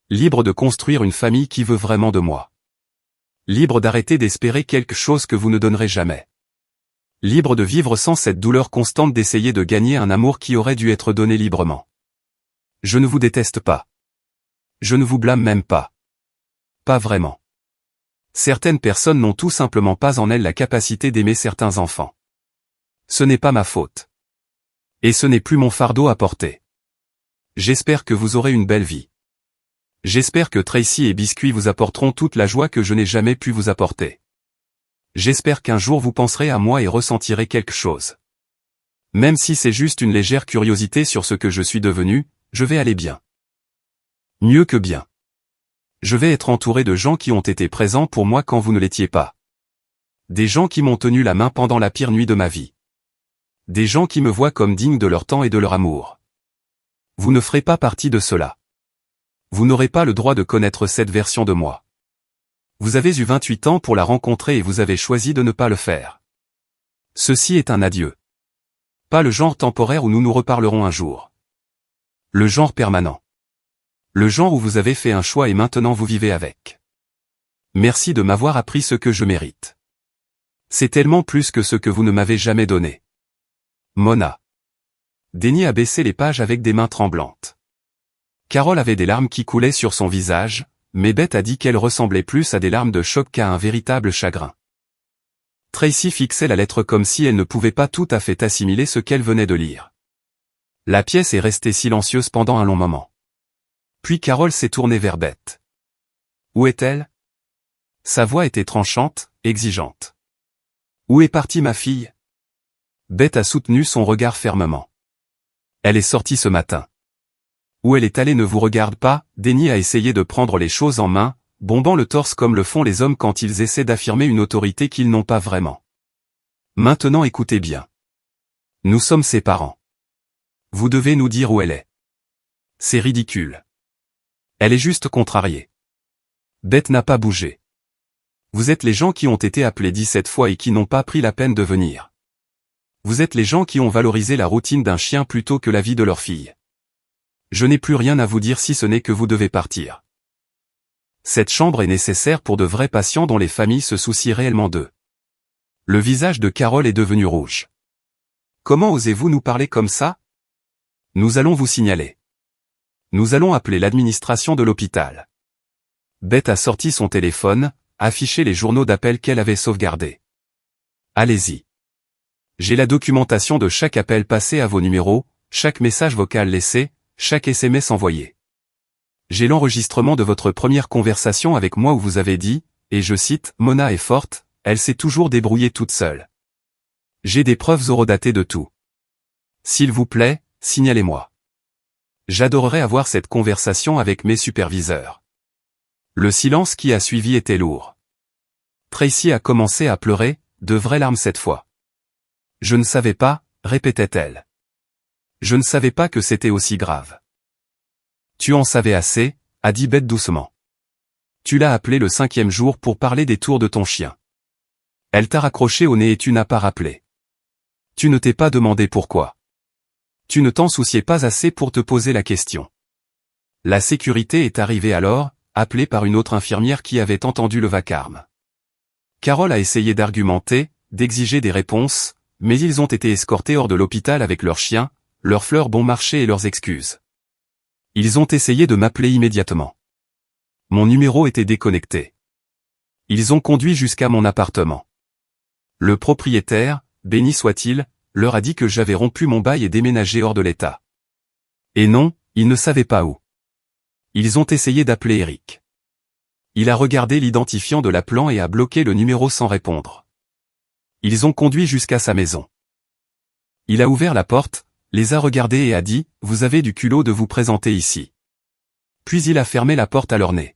[SPEAKER 1] Libre de construire une famille qui veut vraiment de moi. Libre d'arrêter d'espérer quelque chose que vous ne donnerez jamais. Libre de vivre sans cette douleur constante d'essayer de gagner un amour qui aurait dû être donné librement. Je ne vous déteste pas. Je ne vous blâme même pas. Pas vraiment. Certaines personnes n'ont tout simplement pas en elles la capacité d'aimer certains enfants. Ce n'est pas ma faute. Et ce n'est plus mon fardeau à porter. J'espère que vous aurez une belle vie. J'espère que Tracy et Biscuit vous apporteront toute la joie que je n'ai jamais pu vous apporter. J'espère qu'un jour vous penserez à moi et ressentirez quelque chose. Même si c'est juste une légère curiosité sur ce que je suis devenu, je vais aller bien. Mieux que bien. Je vais être entouré de gens qui ont été présents pour moi quand vous ne l'étiez pas. Des gens qui m'ont tenu la main pendant la pire nuit de ma vie. Des gens qui me voient comme digne de leur temps et de leur amour. Vous ne ferez pas partie de cela. Vous n'aurez pas le droit de connaître cette version de moi. Vous avez eu 28 ans pour la rencontrer et vous avez choisi de ne pas le faire. Ceci est un adieu. Pas le genre temporaire où nous nous reparlerons un jour. Le genre permanent. Le genre où vous avez fait un choix et maintenant vous vivez avec. Merci de m'avoir appris ce que je mérite. C'est tellement plus que ce que vous ne m'avez jamais donné. Mona. Denny a baissé les pages avec des mains tremblantes. Carole avait des larmes qui coulaient sur son visage, mais Beth a dit qu'elles ressemblaient plus à des larmes de choc qu'à un véritable chagrin. Tracy fixait la lettre comme si elle ne pouvait pas tout à fait assimiler ce qu'elle venait de lire. La pièce est restée silencieuse pendant un long moment. Puis Carole s'est tournée vers Beth. Où est-elle? Sa voix était tranchante, exigeante. Où est partie ma fille? Beth a soutenu son regard fermement. Elle est sortie ce matin. Où elle est allée ne vous regarde pas, Denny a essayé de prendre les choses en main, bombant le torse comme le font les hommes quand ils essaient d'affirmer une autorité qu'ils n'ont pas vraiment. Maintenant écoutez bien. Nous sommes ses parents. Vous devez nous dire où elle est. C'est ridicule. Elle est juste contrariée. Beth n'a pas bougé. Vous êtes les gens qui ont été appelés 17 fois et qui n'ont pas pris la peine de venir. Vous êtes les gens qui ont valorisé la routine d'un chien plutôt que la vie de leur fille. Je n'ai plus rien à vous dire si ce n'est que vous devez partir. Cette chambre est nécessaire pour de vrais patients dont les familles se soucient réellement d'eux. Le visage de Carole est devenu rouge. Comment osez-vous nous parler comme ça? Nous allons vous signaler. Nous allons appeler l'administration de l'hôpital. Beth a sorti son téléphone, affiché les journaux d'appel qu'elle avait sauvegardés. Allez-y. J'ai la documentation de chaque appel passé à vos numéros, chaque message vocal laissé, chaque SMS envoyé. J'ai l'enregistrement de votre première conversation avec moi où vous avez dit, et je cite, « Mona est forte, elle s'est toujours débrouillée toute seule. » J'ai des preuves horodatées de tout. S'il vous plaît, signalez-moi. J'adorerais avoir cette conversation avec mes superviseurs. Le silence qui a suivi était lourd. Tracy a commencé à pleurer, de vraies larmes cette fois. Je ne savais pas, répétait-elle. Je ne savais pas que c'était aussi grave. Tu en savais assez, a dit Beth doucement. Tu l'as appelé le 5e jour pour parler des tours de ton chien. Elle t'a raccroché au nez et tu n'as pas rappelé. Tu ne t'es pas demandé pourquoi. Tu ne t'en souciais pas assez pour te poser la question. La sécurité est arrivée alors, appelée par une autre infirmière qui avait entendu le vacarme. Carole a essayé d'argumenter, d'exiger des réponses, mais ils ont été escortés hors de l'hôpital avec leurs chiens, leurs fleurs bon marché et leurs excuses. Ils ont essayé de m'appeler immédiatement. Mon numéro était déconnecté. Ils ont conduit jusqu'à mon appartement. Le propriétaire, béni soit-il, leur a dit que j'avais rompu mon bail et déménagé hors de l'État. Et non, ils ne savaient pas où. Ils ont essayé d'appeler Eric. Il a regardé l'identifiant de l'appelant et a bloqué le numéro sans répondre. Ils ont conduit jusqu'à sa maison. Il a ouvert la porte, les a regardés et a dit, « Vous avez du culot de vous présenter ici. » Puis il a fermé la porte à leur nez.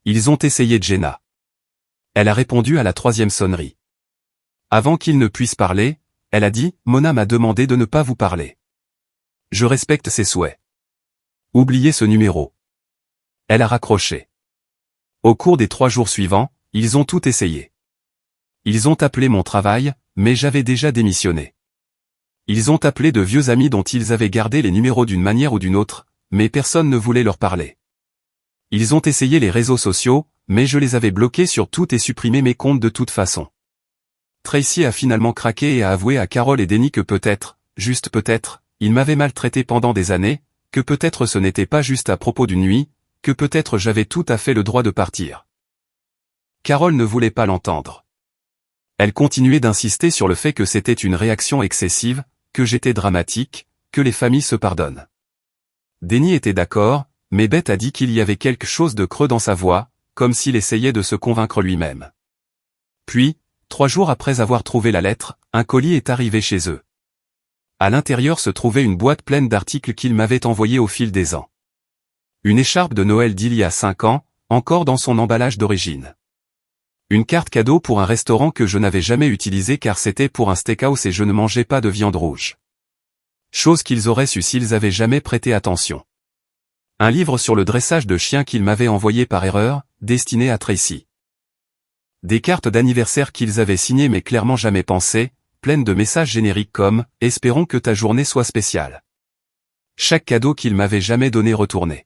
[SPEAKER 1] Ils ont essayé Jenna. Elle a répondu à la 3e sonnerie. Avant qu'il ne puisse parler, elle a dit, « Mona m'a demandé de ne pas vous parler. Je respecte ses souhaits. Oubliez ce numéro. » Elle a raccroché. Au cours des 3 jours suivants, ils ont tout essayé. Ils ont appelé mon travail, mais j'avais déjà démissionné. Ils ont appelé de vieux amis dont ils avaient gardé les numéros d'une manière ou d'une autre, mais personne ne voulait leur parler. Ils ont essayé les réseaux sociaux, mais je les avais bloqués sur tout et supprimé mes comptes de toute façon. Tracy a finalement craqué et a avoué à Carole et Denny que peut-être, juste peut-être, ils m'avaient maltraité pendant des années, que peut-être ce n'était pas juste à propos d'une nuit, que peut-être j'avais tout à fait le droit de partir. Carole ne voulait pas l'entendre. Elle continuait d'insister sur le fait que c'était une réaction excessive, que j'étais dramatique, que les familles se pardonnent. Denny était d'accord, mais Beth a dit qu'il y avait quelque chose de creux dans sa voix, comme s'il essayait de se convaincre lui-même. Puis, 3 jours après avoir trouvé la lettre, un colis est arrivé chez eux. À l'intérieur se trouvait une boîte pleine d'articles qu'il m'avait envoyés au fil des ans. Une écharpe de Noël d'il y a 5 ans, encore dans son emballage d'origine. Une carte cadeau pour un restaurant que je n'avais jamais utilisé car c'était pour un steakhouse et je ne mangeais pas de viande rouge. Chose qu'ils auraient su s'ils avaient jamais prêté attention. Un livre sur le dressage de chiens qu'ils m'avaient envoyé par erreur, destiné à Tracy. Des cartes d'anniversaire qu'ils avaient signées mais clairement jamais pensées, pleines de messages génériques comme « Espérons que ta journée soit spéciale ». Chaque cadeau qu'ils m'avaient jamais donné retourné.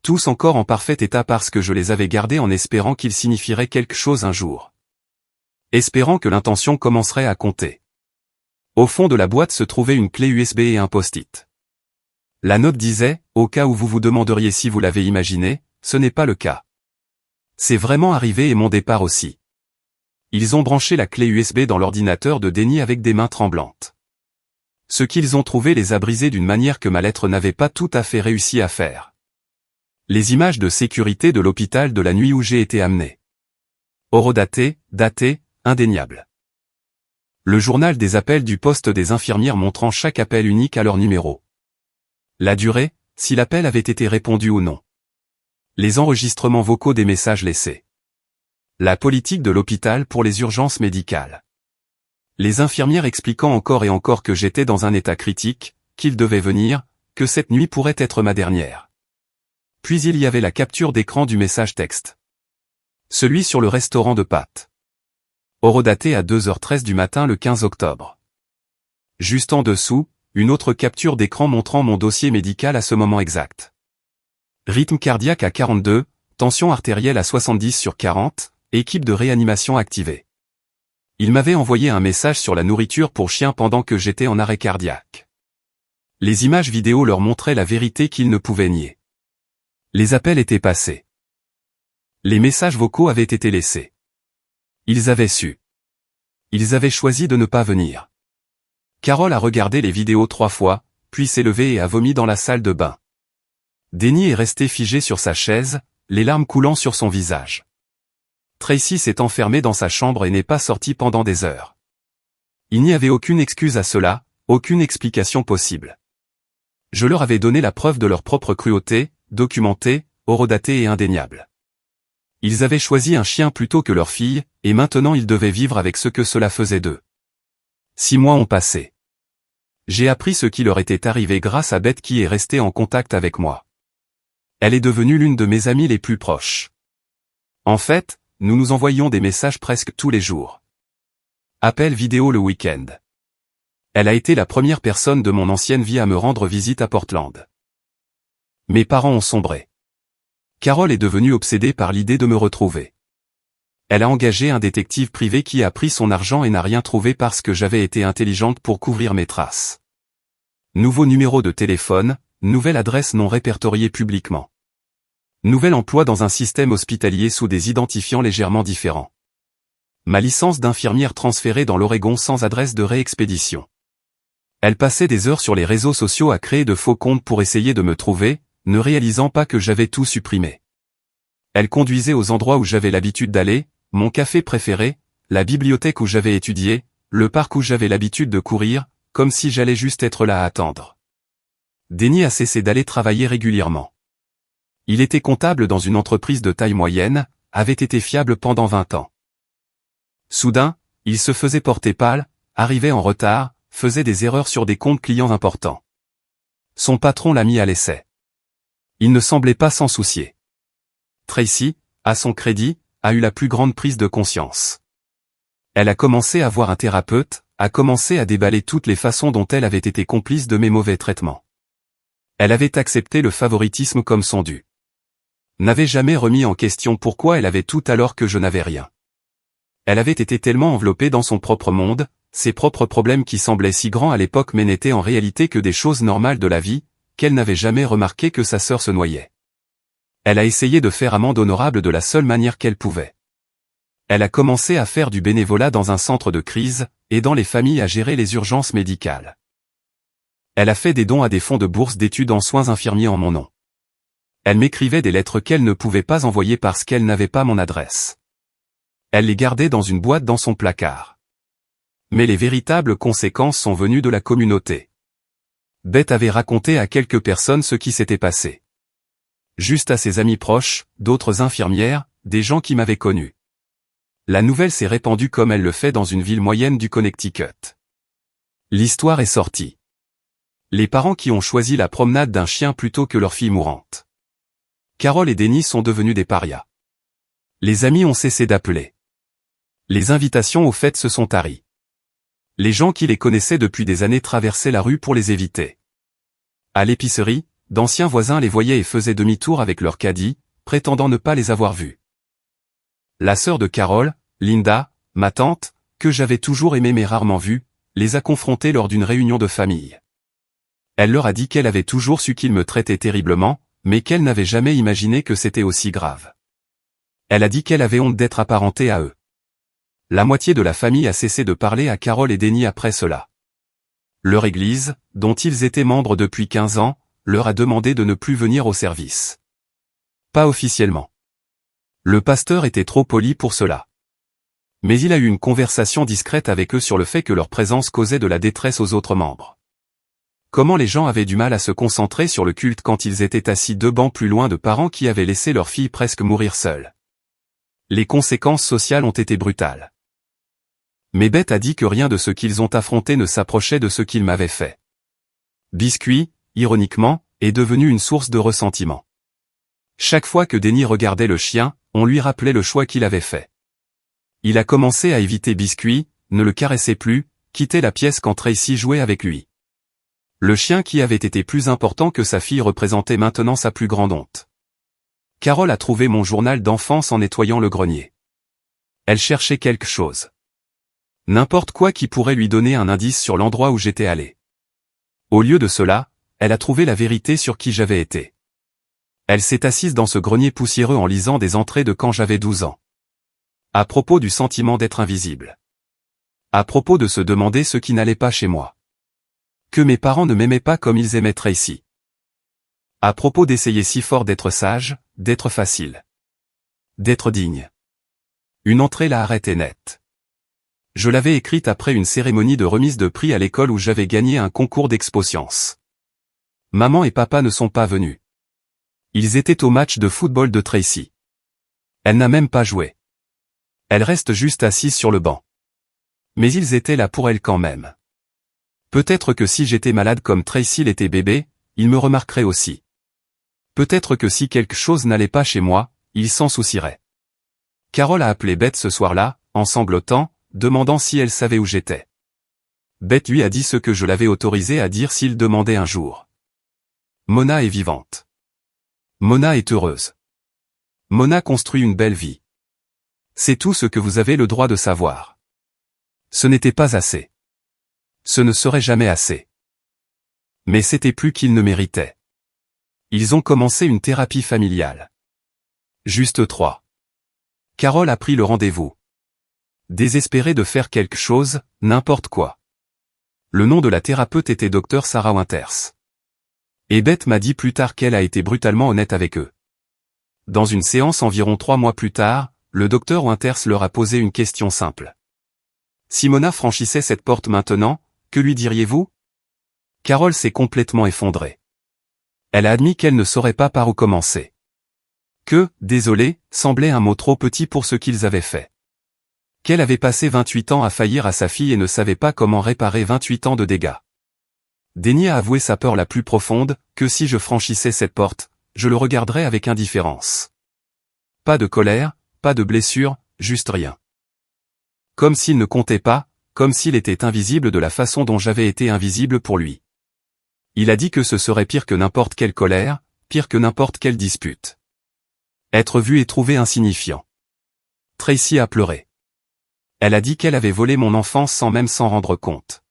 [SPEAKER 1] Tous encore en parfait état parce que je les avais gardés en espérant qu'ils signifieraient quelque chose un jour. Espérant que l'intention commencerait à compter. Au fond de la boîte se trouvait une clé USB et un post-it. La note disait, au cas où vous vous demanderiez si vous l'avez imaginé, ce n'est pas le cas. C'est vraiment arrivé et mon départ aussi. Ils ont branché la clé USB dans l'ordinateur de Denny avec des mains tremblantes. Ce qu'ils ont trouvé les a brisés d'une manière que ma lettre n'avait pas tout à fait réussi à faire. Les images de sécurité de l'hôpital de la nuit où j'ai été amené. Horodatées, datées, indéniables. Le journal des appels du poste des infirmières montrant chaque appel unique à leur numéro. La durée, si l'appel avait été répondu ou non. Les enregistrements vocaux des messages laissés. La politique de l'hôpital pour les urgences médicales. Les infirmières expliquant encore et encore que j'étais dans un état critique, qu'il devait venir, que cette nuit pourrait être ma dernière. Puis il y avait la capture d'écran du message texte. Celui sur le restaurant de pâtes. Horodaté à 2h13 du matin le 15 octobre. Juste en dessous, une autre capture d'écran montrant mon dossier médical à ce moment exact. Rythme cardiaque à 42, tension artérielle à 70/40, équipe de réanimation activée. Il m'avait envoyé un message sur la nourriture pour chiens pendant que j'étais en arrêt cardiaque. Les images vidéo leur montraient la vérité qu'ils ne pouvaient nier. Les appels étaient passés. Les messages vocaux avaient été laissés. Ils avaient su. Ils avaient choisi de ne pas venir. Carole a regardé les vidéos 3 fois, puis s'est levée et a vomi dans la salle de bain. Denny est resté figé sur sa chaise, les larmes coulant sur son visage. Tracy s'est enfermée dans sa chambre et n'est pas sortie pendant des heures. Il n'y avait aucune excuse à cela, aucune explication possible. Je leur avais donné la preuve de leur propre cruauté, documentée, horodatée et indéniable. Ils avaient choisi un chien plutôt que leur fille, et maintenant ils devaient vivre avec ce que cela faisait d'eux. 6 mois ont passé. J'ai appris ce qui leur était arrivé grâce à Beth qui est restée en contact avec moi. Elle est devenue l'une de mes amies les plus proches. En fait, nous nous envoyions des messages presque tous les jours. Appels vidéo le week-end. Elle a été la première personne de mon ancienne vie à me rendre visite à Portland. Mes parents ont sombré. Carole est devenue obsédée par l'idée de me retrouver. Elle a engagé un détective privé qui a pris son argent et n'a rien trouvé parce que j'avais été intelligente pour couvrir mes traces. Nouveau numéro de téléphone, nouvelle adresse non répertoriée publiquement. Nouvel emploi dans un système hospitalier sous des identifiants légèrement différents. Ma licence d'infirmière transférée dans l'Oregon sans adresse de réexpédition. Elle passait des heures sur les réseaux sociaux à créer de faux comptes pour essayer de me trouver, ne réalisant pas que j'avais tout supprimé. Elle conduisait aux endroits où j'avais l'habitude d'aller, mon café préféré, la bibliothèque où j'avais étudié, le parc où j'avais l'habitude de courir, comme si j'allais juste être là à attendre. Denny a cessé d'aller travailler régulièrement. Il était comptable dans une entreprise de taille moyenne, avait été fiable pendant 20 ans. Soudain, il se faisait porter pâle, arrivait en retard, faisait des erreurs sur des comptes clients importants. Son patron l'a mis à l'essai. Il ne semblait pas s'en soucier. Tracy, à son crédit, a eu la plus grande prise de conscience. Elle a commencé à voir un thérapeute, a commencé à déballer toutes les façons dont elle avait été complice de mes mauvais traitements. Elle avait accepté le favoritisme comme son dû. N'avait jamais remis en question pourquoi elle avait tout alors que je n'avais rien. Elle avait été tellement enveloppée dans son propre monde, ses propres problèmes qui semblaient si grands à l'époque mais n'étaient en réalité que des choses normales de la vie, qu'elle n'avait jamais remarqué que sa sœur se noyait. Elle a essayé de faire amende honorable de la seule manière qu'elle pouvait. Elle a commencé à faire du bénévolat dans un centre de crise, aidant les familles à gérer les urgences médicales. Elle a fait des dons à des fonds de bourse d'études en soins infirmiers en mon nom. Elle m'écrivait des lettres qu'elle ne pouvait pas envoyer parce qu'elle n'avait pas mon adresse. Elle les gardait dans une boîte dans son placard. Mais les véritables conséquences sont venues de la communauté. Beth avait raconté à quelques personnes ce qui s'était passé. Juste à ses amis proches, d'autres infirmières, des gens qui m'avaient connu. La nouvelle s'est répandue comme elle le fait dans une ville moyenne du Connecticut. L'histoire est sortie. Les parents qui ont choisi la promenade d'un chien plutôt que leur fille mourante. Carole et Denny sont devenus des parias. Les amis ont cessé d'appeler. Les invitations aux fêtes se sont taries. Les gens qui les connaissaient depuis des années traversaient la rue pour les éviter. À l'épicerie, d'anciens voisins les voyaient et faisaient demi-tour avec leur caddie, prétendant ne pas les avoir vus. La sœur de Carole, Linda, ma tante, que j'avais toujours aimée mais rarement vue, les a confrontés lors d'une réunion de famille. Elle leur a dit qu'elle avait toujours su qu'ils me traitaient terriblement, mais qu'elle n'avait jamais imaginé que c'était aussi grave. Elle a dit qu'elle avait honte d'être apparentée à eux. La moitié de la famille a cessé de parler à Carole et Denny après cela. Leur église, dont ils étaient membres depuis 15 ans, leur a demandé de ne plus venir au service. Pas officiellement. Le pasteur était trop poli pour cela. Mais il a eu une conversation discrète avec eux sur le fait que leur présence causait de la détresse aux autres membres. Comment les gens avaient du mal à se concentrer sur le culte quand ils étaient assis 2 bancs plus loin de parents qui avaient laissé leur fille presque mourir seule. Les conséquences sociales ont été brutales. Mais Beth a dit que rien de ce qu'ils ont affronté ne s'approchait de ce qu'ils m'avaient fait. Biscuit, ironiquement, est devenu une source de ressentiment. Chaque fois que Denny regardait le chien, on lui rappelait le choix qu'il avait fait. Il a commencé à éviter Biscuit, ne le caressait plus, quittait la pièce quand Tracy jouait avec lui. Le chien qui avait été plus important que sa fille représentait maintenant sa plus grande honte. Carole a trouvé mon journal d'enfance en nettoyant le grenier. Elle cherchait quelque chose. N'importe quoi qui pourrait lui donner un indice sur l'endroit où j'étais allé. Au lieu de cela, elle a trouvé la vérité sur qui j'avais été. Elle s'est assise dans ce grenier poussiéreux en lisant des entrées de quand j'avais 12 ans. À propos du sentiment d'être invisible. À propos de se demander ce qui n'allait pas chez moi. Que mes parents ne m'aimaient pas comme ils aimaient Tracy. À propos d'essayer si fort d'être sage, d'être facile. D'être digne. Une entrée la arrêtait nette. Je l'avais écrite après une cérémonie de remise de prix à l'école où j'avais gagné un concours d'expo sciences. Maman et papa ne sont pas venus. Ils étaient au match de football de Tracy. Elle n'a même pas joué. Elle reste juste assise sur le banc. Mais ils étaient là pour elle quand même. Peut-être que si j'étais malade comme Tracy l'était bébé, ils me remarqueraient aussi. Peut-être que si quelque chose n'allait pas chez moi, ils s'en soucieraient. Carole a appelé Beth ce soir-là, en sanglotant, demandant si elle savait où j'étais. Beth lui a dit ce que je l'avais autorisé à dire s'il demandait un jour. Mona est vivante. Mona est heureuse. Mona construit une belle vie. C'est tout ce que vous avez le droit de savoir. Ce n'était pas assez. Ce ne serait jamais assez. Mais c'était plus qu'ils ne méritaient. Ils ont commencé une thérapie familiale. Juste 3. Carole a pris le rendez-vous. Désespérée de faire quelque chose, n'importe quoi. Le nom de la thérapeute était Dr Sarah Winters. Et Beth m'a dit plus tard qu'elle a été brutalement honnête avec eux. Dans une séance environ 3 mois plus tard, le Dr Winters leur a posé une question simple. Si Mona franchissait cette porte maintenant, que lui diriez-vous? Carole s'est complètement effondrée. Elle a admis qu'elle ne saurait pas par où commencer. Que, désolé, semblait un mot trop petit pour ce qu'ils avaient fait. Qu'elle avait passé 28 ans à faillir à sa fille et ne savait pas comment réparer 28 ans de dégâts. Déni a avoué sa peur la plus profonde, que si je franchissais cette porte, je le regarderais avec indifférence. Pas de colère, pas de blessure, juste rien. Comme s'il ne comptait pas, comme s'il était invisible de la façon dont j'avais été invisible pour lui. Il a dit que ce serait pire que n'importe quelle colère, pire que n'importe quelle dispute. Être vu et trouvé insignifiant. Tracy a pleuré. Elle a dit qu'elle avait volé mon enfance sans même s'en rendre compte.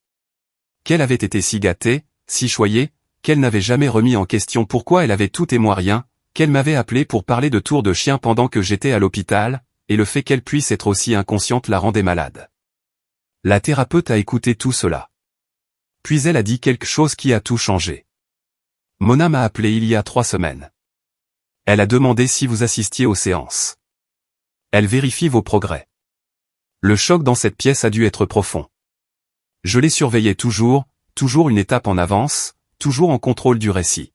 [SPEAKER 1] Qu'elle avait été si gâtée, si choyée, qu'elle n'avait jamais remis en question pourquoi elle avait tout et moi rien, qu'elle m'avait appelé pour parler de tour de chien pendant que j'étais à l'hôpital, et le fait qu'elle puisse être aussi inconsciente la rendait malade. La thérapeute a écouté tout cela. Puis elle a dit quelque chose qui a tout changé. Mona m'a appelé il y a 3 semaines. Elle a demandé si vous assistiez aux séances. Elle vérifie vos progrès. Le choc dans cette pièce a dû être profond. Je les surveillais toujours une étape en avance, toujours en contrôle du récit.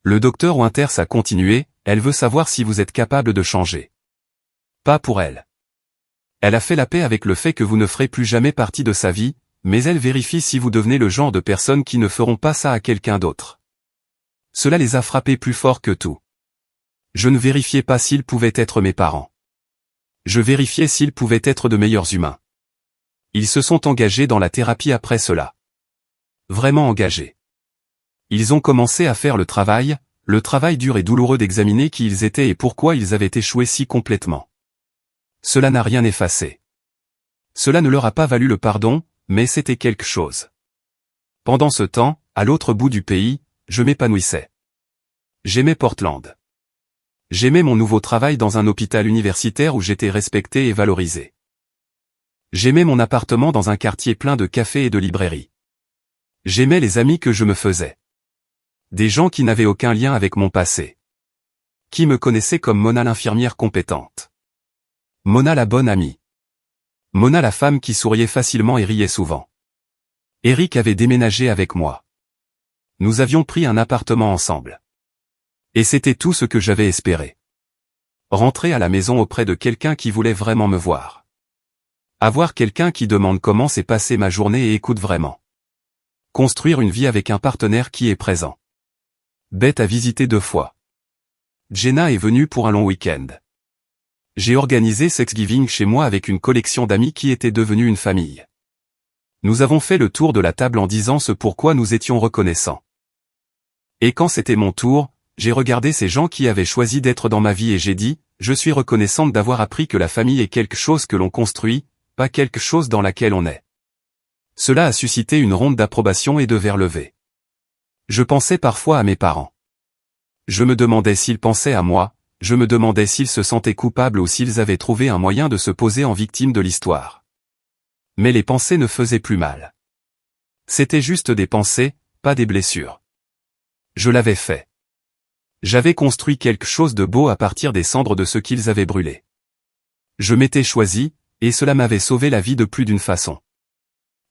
[SPEAKER 1] Le docteur Winters a continué, elle veut savoir si vous êtes capable de changer. Pas pour elle. Elle a fait la paix avec le fait que vous ne ferez plus jamais partie de sa vie, mais elle vérifie si vous devenez le genre de personnes qui ne feront pas ça à quelqu'un d'autre. Cela les a frappés plus fort que tout. Je ne vérifiais pas s'ils pouvaient être mes parents. Je vérifiais s'ils pouvaient être de meilleurs humains. Ils se sont engagés dans la thérapie après cela. Vraiment engagés. Ils ont commencé à faire le travail dur et douloureux d'examiner qui ils étaient et pourquoi ils avaient échoué si complètement. Cela n'a rien effacé. Cela ne leur a pas valu le pardon, mais c'était quelque chose. Pendant ce temps, à l'autre bout du pays, je m'épanouissais. J'aimais Portland. J'aimais mon nouveau travail dans un hôpital universitaire où j'étais respecté et valorisé. J'aimais mon appartement dans un quartier plein de cafés et de librairies. J'aimais les amis que je me faisais. Des gens qui n'avaient aucun lien avec mon passé. Qui me connaissaient comme Mona l'infirmière compétente. Mona la bonne amie. Mona la femme qui souriait facilement et riait souvent. Eric avait déménagé avec moi. Nous avions pris un appartement ensemble. Et c'était tout ce que j'avais espéré. Rentrer à la maison auprès de quelqu'un qui voulait vraiment me voir. Avoir quelqu'un qui demande comment s'est passée ma journée et écoute vraiment. Construire une vie avec un partenaire qui est présent. Beth a visité 2 fois. Jenna est venue pour un long week-end. J'ai organisé Thanksgiving chez moi avec une collection d'amis qui étaient devenus une famille. Nous avons fait le tour de la table en disant ce pourquoi nous étions reconnaissants. Et quand c'était mon tour, j'ai regardé ces gens qui avaient choisi d'être dans ma vie et j'ai dit, je suis reconnaissante d'avoir appris que la famille est quelque chose que l'on construit, pas quelque chose dans laquelle on est. Cela a suscité une ronde d'approbation et de verres levés. Je pensais parfois à mes parents. Je me demandais s'ils pensaient à moi, je me demandais s'ils se sentaient coupables ou s'ils avaient trouvé un moyen de se poser en victime de l'histoire. Mais les pensées ne faisaient plus mal. C'étaient juste des pensées, pas des blessures. Je l'avais fait. J'avais construit quelque chose de beau à partir des cendres de ce qu'ils avaient brûlé. Je m'étais choisi, et cela m'avait sauvé la vie de plus d'une façon.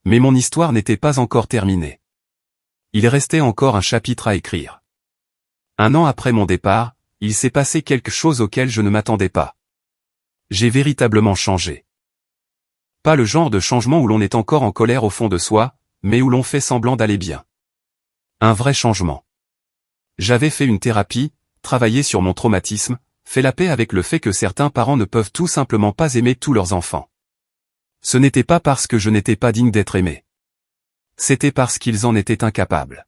[SPEAKER 1] Mais mon histoire n'était pas encore terminée. Il restait encore un chapitre à écrire. 1 an après mon départ, il s'est passé quelque chose auquel je ne m'attendais pas. J'ai véritablement changé. Pas le genre de changement où l'on est encore en colère au fond de soi, mais où l'on fait semblant d'aller bien. Un vrai changement. J'avais fait une thérapie, travaillé sur mon traumatisme, fait la paix avec le fait que certains parents ne peuvent tout simplement pas aimer tous leurs enfants. Ce n'était pas parce que je n'étais pas digne d'être aimé. C'était parce qu'ils en étaient incapables.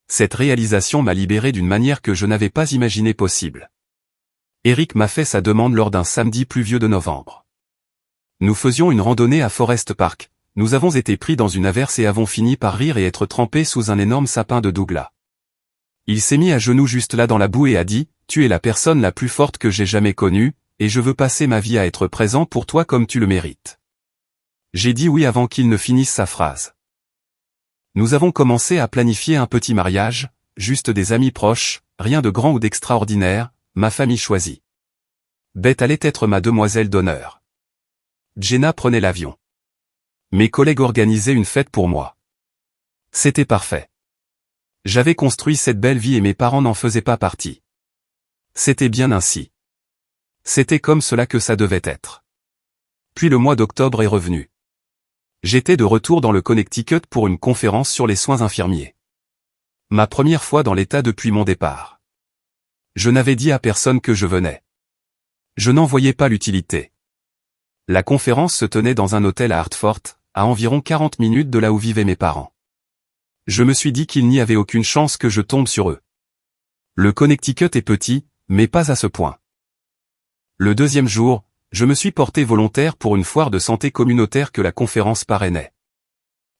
[SPEAKER 1] Cette réalisation m'a libéré d'une manière que je n'avais pas imaginée possible. Eric m'a fait sa demande lors d'un samedi pluvieux de novembre. Nous faisions une randonnée à Forest Park, nous avons été pris dans une averse et avons fini par rire et être trempés sous un énorme sapin de Douglas. Il s'est mis à genoux juste là dans la boue et a dit, « Tu es la personne la plus forte que j'ai jamais connue, et je veux passer ma vie à être présent pour toi comme tu le mérites. » J'ai dit oui avant qu'il ne finisse sa phrase. Nous avons commencé à planifier un petit mariage, juste des amis proches, rien de grand ou d'extraordinaire, ma famille choisie. Beth allait être ma demoiselle d'honneur. Jenna prenait l'avion. Mes collègues organisaient une fête pour moi. C'était parfait. J'avais construit cette belle vie et mes parents n'en faisaient pas partie. C'était bien ainsi. C'était comme cela que ça devait être. Puis le mois d'octobre est revenu. J'étais de retour dans le Connecticut pour une conférence sur les soins infirmiers. Ma première fois dans l'État depuis mon départ. Je n'avais dit à personne que je venais. Je n'en voyais pas l'utilité. La conférence se tenait dans un hôtel à Hartford, à environ 40 minutes de là où vivaient mes parents. Je me suis dit qu'il n'y avait aucune chance que je tombe sur eux. Le Connecticut est petit, mais pas à ce point. Le deuxième jour, je me suis porté volontaire pour une foire de santé communautaire que la conférence parrainait.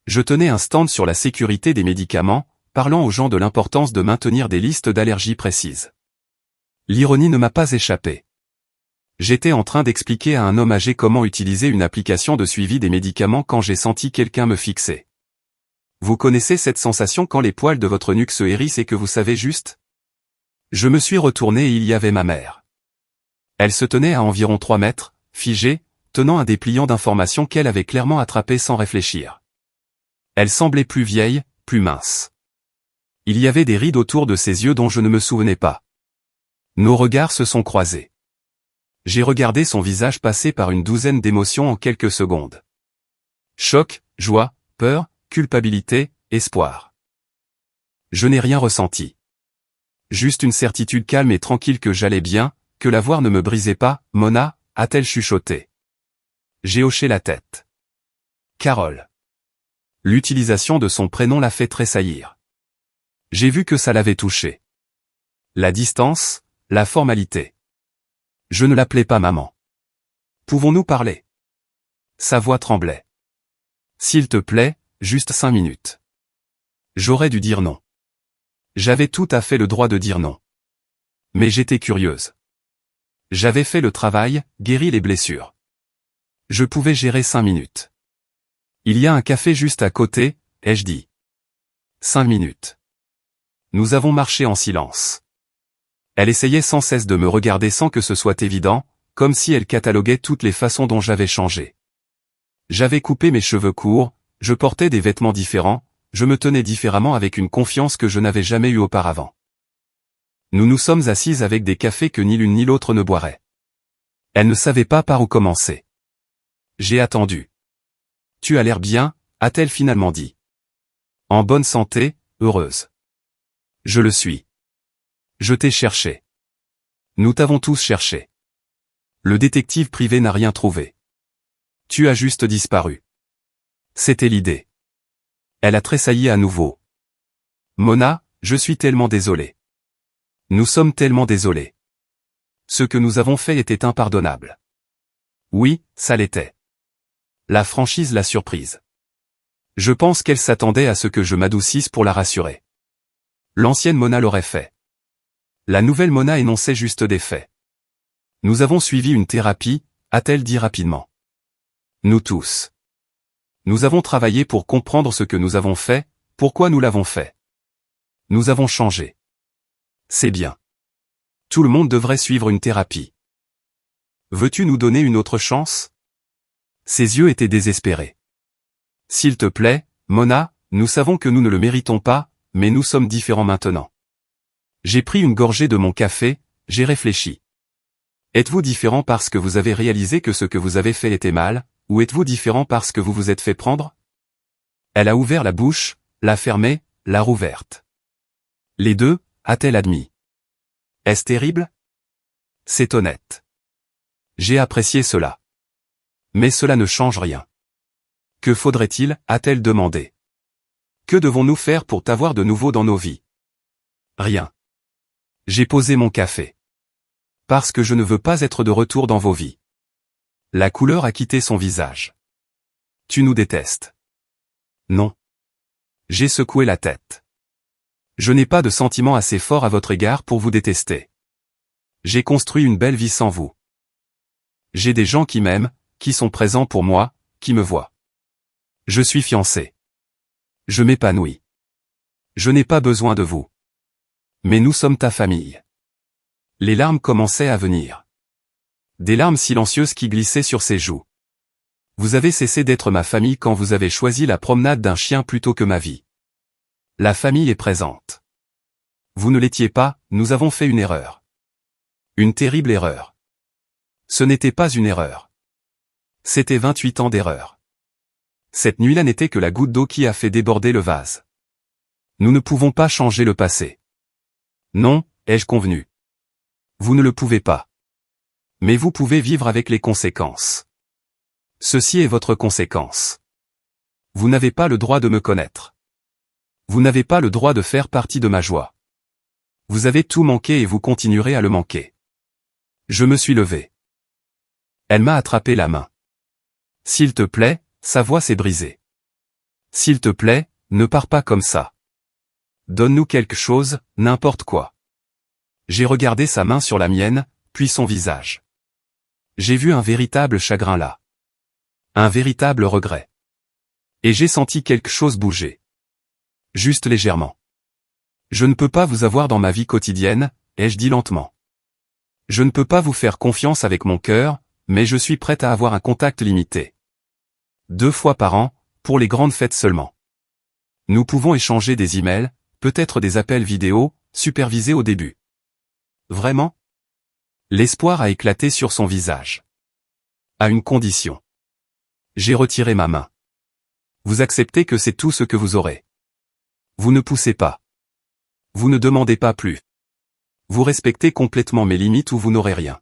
[SPEAKER 1] Je tenais un stand sur la sécurité des médicaments, parlant aux gens de l'importance de maintenir des listes d'allergies précises. L'ironie ne m'a pas échappé. J'étais en train d'expliquer à un homme âgé comment utiliser une application de suivi des médicaments quand j'ai senti quelqu'un me fixer. Vous connaissez cette sensation quand les poils de votre nuque se hérissent et que vous savez juste? Je me suis retourné et il y avait ma mère. Elle se tenait à environ 3 mètres, figée, tenant un dépliant d'informations qu'elle avait clairement attrapé sans réfléchir. Elle semblait plus vieille, plus mince. Il y avait des rides autour de ses yeux dont je ne me souvenais pas. Nos regards se sont croisés. J'ai regardé son visage passer par une douzaine d'émotions en quelques secondes. Choc, joie, peur, culpabilité, espoir. Je n'ai rien ressenti. Juste une certitude calme et tranquille que j'allais bien, que la voix ne me brisait pas. « Mona » a-t-elle chuchoté. J'ai hoché la tête. Carole. L'utilisation de son prénom l'a fait tressaillir. J'ai vu que ça l'avait touché. La distance, la formalité. Je ne l'appelais pas maman. Pouvons-nous parler? Sa voix tremblait. S'il te plaît, juste 5 minutes. J'aurais dû dire non. J'avais tout à fait le droit de dire non. Mais j'étais curieuse. J'avais fait le travail, guéri les blessures. Je pouvais gérer 5 minutes. Il y a un café juste à côté, ai-je dit. 5 minutes. Nous avons marché en silence. Elle essayait sans cesse de me regarder sans que ce soit évident, comme si elle cataloguait toutes les façons dont j'avais changé. J'avais coupé mes cheveux courts, je portais des vêtements différents, je me tenais différemment avec une confiance que je n'avais jamais eue auparavant. Nous nous sommes assises avec des cafés que ni l'une ni l'autre ne boirait. Elle ne savait pas par où commencer. J'ai attendu. Tu as l'air bien, a-t-elle finalement dit. En bonne santé, heureuse. Je le suis. Je t'ai cherché. Nous t'avons tous cherché. Le détective privé n'a rien trouvé. Tu as juste disparu. C'était l'idée. Elle a tressailli à nouveau. Mona, je suis tellement désolé. Nous sommes tellement désolés. Ce que nous avons fait était impardonnable. Oui, ça l'était. La franchise l'a surprise. Je pense qu'elle s'attendait à ce que je m'adoucisse pour la rassurer. L'ancienne Mona l'aurait fait. La nouvelle Mona énonçait juste des faits. Nous avons suivi une thérapie, a-t-elle dit rapidement. Nous tous. Nous avons travaillé pour comprendre ce que nous avons fait, pourquoi nous l'avons fait. Nous avons changé. C'est bien. Tout le monde devrait suivre une thérapie. Veux-tu nous donner une autre chance? Ses yeux étaient désespérés. S'il te plaît, Mona, nous savons que nous ne le méritons pas, mais nous sommes différents maintenant. J'ai pris une gorgée de mon café, j'ai réfléchi. Êtes-vous différent parce que vous avez réalisé que ce que vous avez fait était mal, ou êtes-vous différent parce que vous vous êtes fait prendre? Elle a ouvert la bouche, l'a fermée, l'a rouverte. Les deux, a-t-elle admis. Est-ce terrible? C'est honnête. J'ai apprécié cela. Mais cela ne change rien. Que faudrait-il, a-t-elle demandé. Que devons-nous faire pour t'avoir de nouveau dans nos vies? Rien. J'ai posé mon café. Parce que je ne veux pas être de retour dans vos vies. La couleur a quitté son visage. Tu nous détestes. Non. J'ai secoué la tête. Je n'ai pas de sentiment assez fort à votre égard pour vous détester. J'ai construit une belle vie sans vous. J'ai des gens qui m'aiment, qui sont présents pour moi, qui me voient. Je suis fiancé. Je m'épanouis. Je n'ai pas besoin de vous. Mais nous sommes ta famille. Les larmes commençaient à venir. Des larmes silencieuses qui glissaient sur ses joues. Vous avez cessé d'être ma famille quand vous avez choisi la promenade d'un chien plutôt que ma vie. La famille est présente. Vous ne l'étiez pas, nous avons fait une erreur. Une terrible erreur. Ce n'était pas une erreur. C'était 28 ans d'erreur. Cette nuit-là n'était que la goutte d'eau qui a fait déborder le vase. Nous ne pouvons pas changer le passé. Non, ai-je convenu. Vous ne le pouvez pas. Mais vous pouvez vivre avec les conséquences. Ceci est votre conséquence. Vous n'avez pas le droit de me connaître. Vous n'avez pas le droit de faire partie de ma joie. Vous avez tout manqué et vous continuerez à le manquer. Je me suis levé. Elle m'a attrapé la main. S'il te plaît, sa voix s'est brisée. S'il te plaît, ne pars pas comme ça. Donne-nous quelque chose, n'importe quoi. J'ai regardé sa main sur la mienne, puis son visage. J'ai vu un véritable chagrin là. Un véritable regret. Et j'ai senti quelque chose bouger. Juste légèrement. Je ne peux pas vous avoir dans ma vie quotidienne, ai-je dit lentement. Je ne peux pas vous faire confiance avec mon cœur, mais je suis prête à avoir un contact limité. 2 fois par an, pour les grandes fêtes seulement. Nous pouvons échanger des emails, peut-être des appels vidéo, supervisés au début. Vraiment? L'espoir a éclaté sur son visage. À une condition. J'ai retiré ma main. Vous acceptez que c'est tout ce que vous aurez. Vous ne poussez pas. Vous ne demandez pas plus. Vous respectez complètement mes limites ou vous n'aurez rien.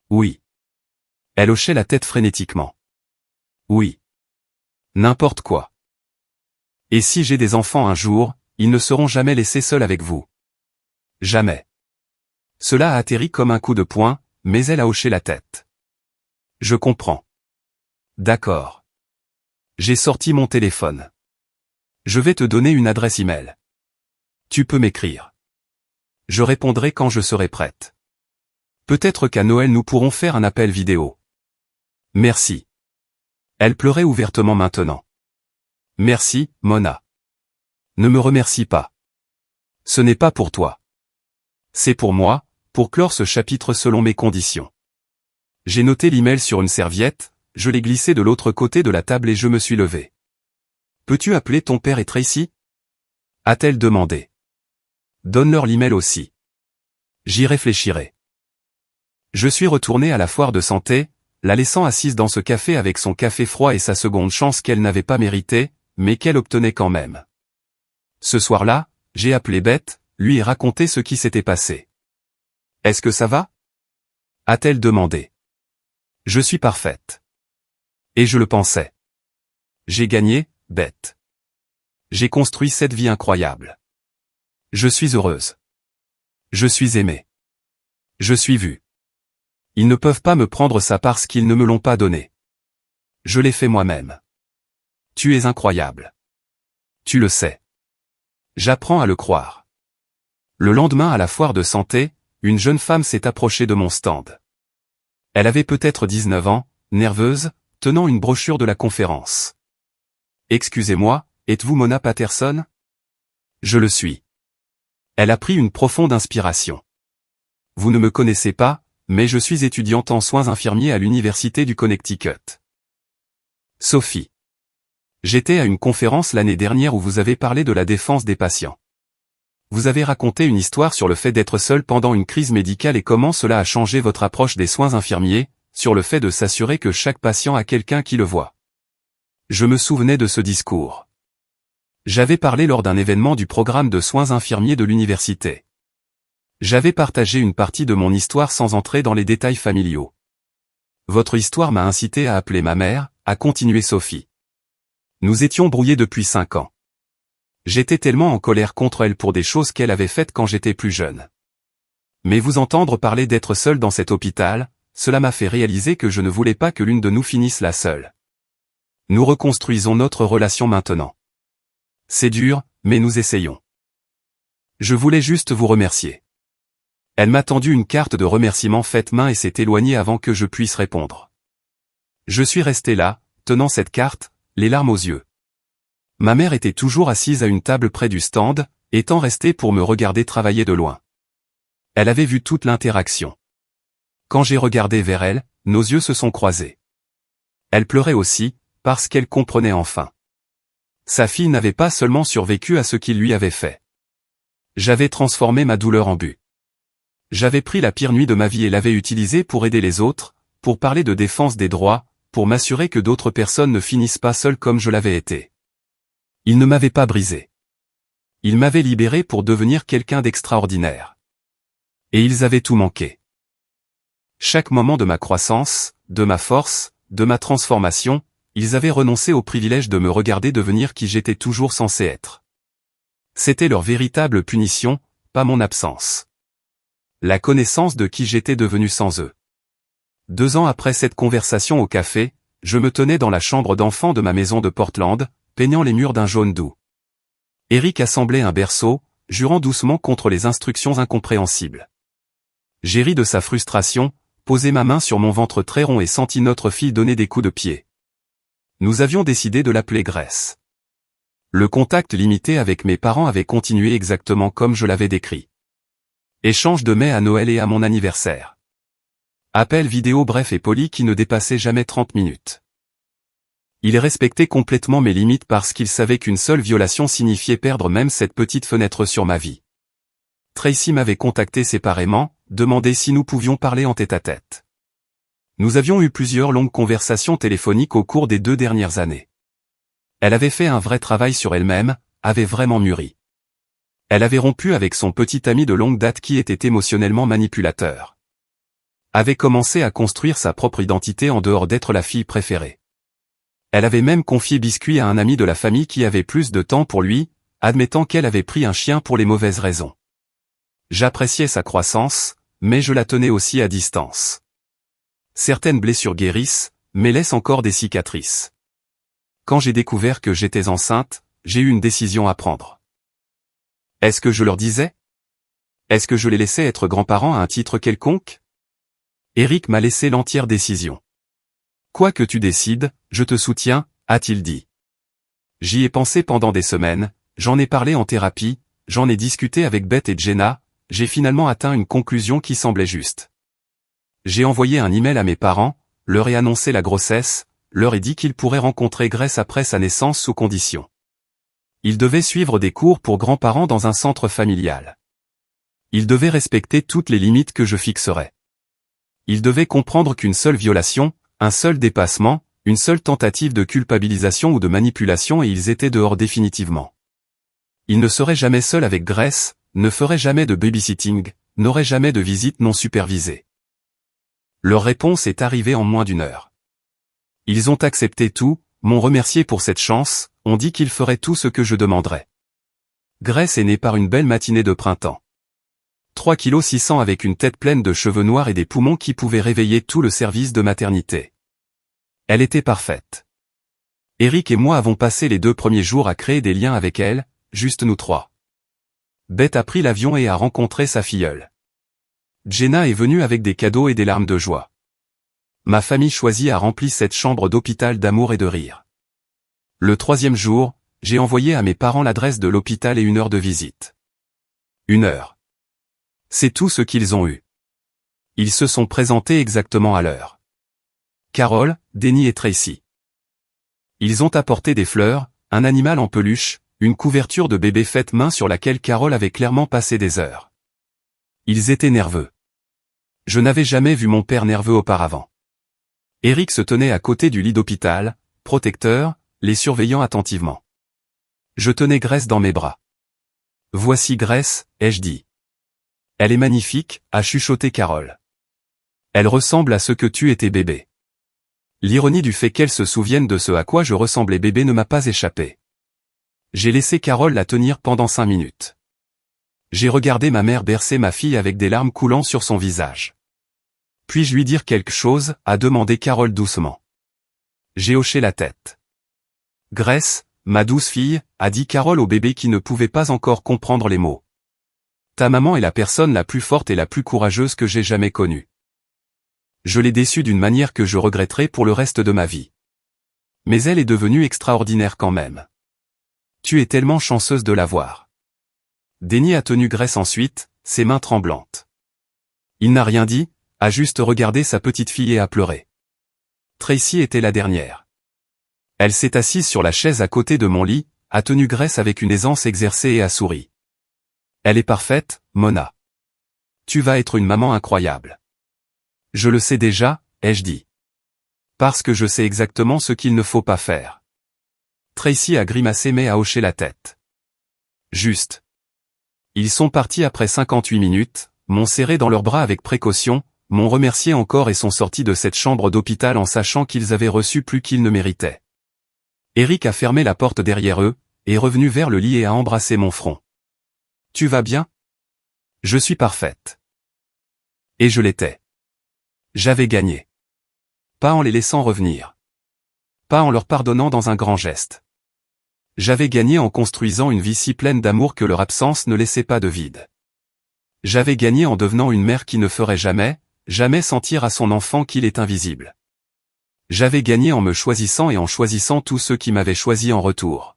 [SPEAKER 1] Oui. Elle hochait la tête frénétiquement. Oui. N'importe quoi. Et si j'ai des enfants un jour, ils ne seront jamais laissés seuls avec vous. Jamais. Cela a atterri comme un coup de poing, mais elle a hoché la tête. Je comprends. D'accord. J'ai sorti mon téléphone. Je vais te donner une adresse email. Tu peux m'écrire. Je répondrai quand je serai prête. Peut-être qu'à Noël nous pourrons faire un appel vidéo. Merci. Elle pleurait ouvertement maintenant. Merci, Mona. Ne me remercie pas. Ce n'est pas pour toi. C'est pour moi, pour clore ce chapitre selon mes conditions. J'ai noté l'email sur une serviette, je l'ai glissé de l'autre côté de la table et je me suis levé. Peux-tu appeler ton père et Tracy? A-t-elle demandé. Donne-leur l'email aussi. J'y réfléchirai. Je suis retourné à la foire de santé, la laissant assise dans ce café avec son café froid et sa seconde chance qu'elle n'avait pas méritée, mais qu'elle obtenait quand même. Ce soir-là, j'ai appelé Beth, lui ai raconté ce qui s'était passé. Est-ce que ça va? A-t-elle demandé. Je suis parfaite. Et je le pensais. J'ai gagné, Beth. J'ai construit cette vie incroyable. Je suis heureuse. Je suis aimée. Je suis vue. Ils ne peuvent pas me prendre ça parce qu'ils ne me l'ont pas donné. Je l'ai fait moi-même. Tu es incroyable. Tu le sais. J'apprends à le croire. Le lendemain à la foire de santé, une jeune femme s'est approchée de mon stand. Elle avait peut-être 19 ans, nerveuse, tenant une brochure de la conférence. Excusez-moi, êtes-vous Mona Patterson? Je le suis. Elle a pris une profonde inspiration. Vous ne me connaissez pas, mais je suis étudiante en soins infirmiers à l'Université du Connecticut. Sophie. J'étais à une conférence l'année dernière où vous avez parlé de la défense des patients. Vous avez raconté une histoire sur le fait d'être seul pendant une crise médicale et comment cela a changé votre approche des soins infirmiers, sur le fait de s'assurer que chaque patient a quelqu'un qui le voit. Je me souvenais de ce discours. J'avais parlé lors d'un événement du programme de soins infirmiers de l'université. J'avais partagé une partie de mon histoire sans entrer dans les détails familiaux. Votre histoire m'a incité à appeler ma mère, a continué Sophie. Nous étions brouillés depuis 5 ans. J'étais tellement en colère contre elle pour des choses qu'elle avait faites quand j'étais plus jeune. Mais vous entendre parler d'être seul dans cet hôpital, cela m'a fait réaliser que je ne voulais pas que l'une de nous finisse là seule. Nous reconstruisons notre relation maintenant. C'est dur, mais nous essayons. Je voulais juste vous remercier. Elle m'a tendu une carte de remerciement faite main et s'est éloignée avant que je puisse répondre. Je suis resté là, tenant cette carte, les larmes aux yeux. Ma mère était toujours assise à une table près du stand, étant restée pour me regarder travailler de loin. Elle avait vu toute l'interaction. Quand j'ai regardé vers elle, nos yeux se sont croisés. Elle pleurait aussi, parce qu'elle comprenait enfin. Sa fille n'avait pas seulement survécu à ce qu'il lui avait fait. J'avais transformé ma douleur en but. J'avais pris la pire nuit de ma vie et l'avais utilisée pour aider les autres, pour parler de défense des droits, pour m'assurer que d'autres personnes ne finissent pas seules comme je l'avais été. Il ne m'avait pas brisé. Ils m'avaient libéré pour devenir quelqu'un d'extraordinaire. Et ils avaient tout manqué. Chaque moment de ma croissance, de ma force, de ma transformation, ils avaient renoncé au privilège de me regarder devenir qui j'étais toujours censé être. C'était leur véritable punition, pas mon absence. La connaissance de qui j'étais devenu sans eux. 2 ans après cette conversation au café, je me tenais dans la chambre d'enfant de ma maison de Portland, peignant les murs d'un jaune doux. Eric assemblait un berceau, jurant doucement contre les instructions incompréhensibles. J'ai ri de sa frustration, posé ma main sur mon ventre très rond et senti notre fille donner des coups de pied. Nous avions décidé de l'appeler Grace. Le contact limité avec mes parents avait continué exactement comme je l'avais décrit. Échange de mai à Noël et à mon anniversaire. Appel vidéo bref et poli qui ne dépassait jamais 30 minutes. Il respectait complètement mes limites parce qu'il savait qu'une seule violation signifiait perdre même cette petite fenêtre sur ma vie. Tracy m'avait contacté séparément, demandé si nous pouvions parler en tête-à-tête. Nous avions eu plusieurs longues conversations téléphoniques au cours des 2 dernières années. Elle avait fait un vrai travail sur elle-même, avait vraiment mûri. Elle avait rompu avec son petit ami de longue date qui était émotionnellement manipulateur. Avait commencé à construire sa propre identité en dehors d'être la fille préférée. Elle avait même confié Biscuit à un ami de la famille qui avait plus de temps pour lui, admettant qu'elle avait pris un chien pour les mauvaises raisons. J'appréciais sa croissance, mais je la tenais aussi à distance. Certaines blessures guérissent, mais laissent encore des cicatrices. Quand j'ai découvert que j'étais enceinte, j'ai eu une décision à prendre. Est-ce que je leur disais? Est-ce que je les laissais être grands-parents à un titre quelconque? Eric m'a laissé l'entière décision. Quoi que tu décides, je te soutiens, a-t-il dit. J'y ai pensé pendant des semaines, j'en ai parlé en thérapie, j'en ai discuté avec Beth et Jenna, j'ai finalement atteint une conclusion qui semblait juste. J'ai envoyé un email à mes parents, leur ai annoncé la grossesse, leur ai dit qu'ils pourraient rencontrer Grace après sa naissance sous condition. Ils devaient suivre des cours pour grands-parents dans un centre familial. Ils devaient respecter toutes les limites que je fixerais. Ils devaient comprendre qu'une seule violation, un seul dépassement, une seule tentative de culpabilisation ou de manipulation et ils étaient dehors définitivement. Ils ne seraient jamais seuls avec Grace, ne feraient jamais de babysitting, n'auraient jamais de visite non supervisée. Leur réponse est arrivée en moins d'1 heure. Ils ont accepté tout, m'ont remercié pour cette chance, ont dit qu'ils feraient tout ce que je demanderais. Grace est née par une belle matinée de printemps. 3,6 kg avec une tête pleine de cheveux noirs et des poumons qui pouvaient réveiller tout le service de maternité. Elle était parfaite. Eric et moi avons passé les 2 premiers jours à créer des liens avec elle, juste nous 3. Beth a pris l'avion et a rencontré sa filleule. Jenna est venue avec des cadeaux et des larmes de joie. Ma famille choisie a rempli cette chambre d'hôpital d'amour et de rire. Le 3e jour, j'ai envoyé à mes parents l'adresse de l'hôpital et 1 heure de visite. 1 heure. C'est tout ce qu'ils ont eu. Ils se sont présentés exactement à l'heure. Carol, Denny et Tracy. Ils ont apporté des fleurs, un animal en peluche, une couverture de bébé faite main sur laquelle Carol avait clairement passé des heures. Ils étaient nerveux. Je n'avais jamais vu mon père nerveux auparavant. Eric se tenait à côté du lit d'hôpital, protecteur, les surveillant attentivement. Je tenais Grace dans mes bras. « Voici Grace », ai-je dit. « Elle est magnifique », a chuchoté Carol. « Elle ressemble à ce que tu étais bébé. » L'ironie du fait qu'elle se souvienne de ce à quoi je ressemblais bébé ne m'a pas échappé. J'ai laissé Carol la tenir pendant 5 minutes. J'ai regardé ma mère bercer ma fille avec des larmes coulant sur son visage. « Puis-je lui dire quelque chose ?» a demandé Carol doucement. J'ai hoché la tête. « Grace, ma douce fille », a dit Carol au bébé qui ne pouvait pas encore comprendre les mots. « Ta maman est la personne la plus forte et la plus courageuse que j'ai jamais connue. Je l'ai déçue d'une manière que je regretterai pour le reste de ma vie. Mais elle est devenue extraordinaire quand même. Tu es tellement chanceuse de l'avoir. » Denny a tenu Grace ensuite, ses mains tremblantes. Il n'a rien dit, a juste regardé sa petite fille et a pleuré. Tracy était la dernière. Elle s'est assise sur la chaise à côté de mon lit, a tenu Grace avec une aisance exercée et a souri. Elle est parfaite, Mona. Tu vas être une maman incroyable. Je le sais déjà, ai-je dit. Parce que je sais exactement ce qu'il ne faut pas faire. Tracy a grimacé mais a hoché la tête. Juste. Ils sont partis après 58 minutes, m'ont serré dans leurs bras avec précaution, m'ont remercié encore et sont sortis de cette chambre d'hôpital en sachant qu'ils avaient reçu plus qu'ils ne méritaient. Eric a fermé la porte derrière eux, est revenu vers le lit et a embrassé mon front. « Tu vas bien ? » ?»« Je suis parfaite. » Et je l'étais. J'avais gagné. Pas en les laissant revenir. Pas en leur pardonnant dans un grand geste. J'avais gagné en construisant une vie si pleine d'amour que leur absence ne laissait pas de vide. J'avais gagné en devenant une mère qui ne ferait jamais, jamais sentir à son enfant qu'il est invisible. J'avais gagné en me choisissant et en choisissant tous ceux qui m'avaient choisi en retour.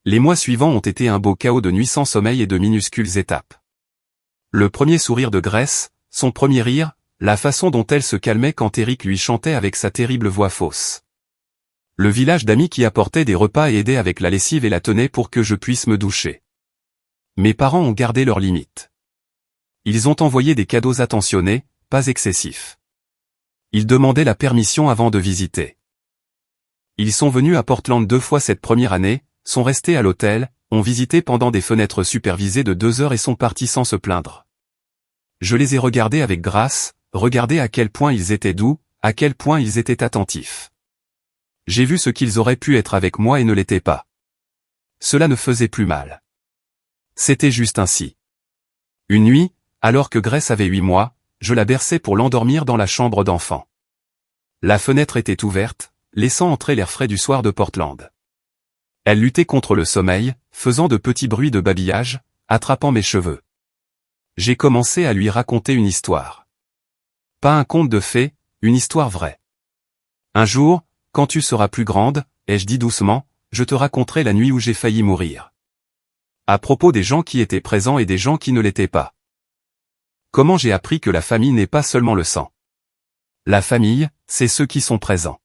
[SPEAKER 1] Les mois suivants ont été un beau chaos de nuits sans sommeil et de minuscules étapes. Le premier sourire de Grace, son premier rire, la façon dont elle se calmait quand Eric lui chantait avec sa terrible voix fausse. Le village d'amis qui apportait des repas et aidait avec la lessive et la tenait pour que je puisse me doucher. Mes parents ont gardé leurs limites. Ils ont envoyé des cadeaux attentionnés, pas excessifs. Ils demandaient la permission avant de visiter. Ils sont venus à Portland 2 fois cette première année, sont restés à l'hôtel, ont visité pendant des fenêtres supervisées de 2 heures et sont partis sans se plaindre. Je les ai regardés avec grâce, regardé à quel point ils étaient doux, à quel point ils étaient attentifs. J'ai vu ce qu'ils auraient pu être avec moi et ne l'étaient pas. Cela ne faisait plus mal. C'était juste ainsi. Une nuit, alors que Grace avait 8 mois, je la berçais pour l'endormir dans la chambre d'enfant. La fenêtre était ouverte, laissant entrer l'air frais du soir de Portland. Elle luttait contre le sommeil, faisant de petits bruits de babillage, attrapant mes cheveux. J'ai commencé à lui raconter une histoire. Pas un conte de fées, une histoire vraie. Un jour, quand tu seras plus grande, ai-je dit doucement, je te raconterai la nuit où j'ai failli mourir. À propos des gens qui étaient présents et des gens qui ne l'étaient pas. Comment j'ai appris que la famille n'est pas seulement le sang. La famille, c'est ceux qui sont présents.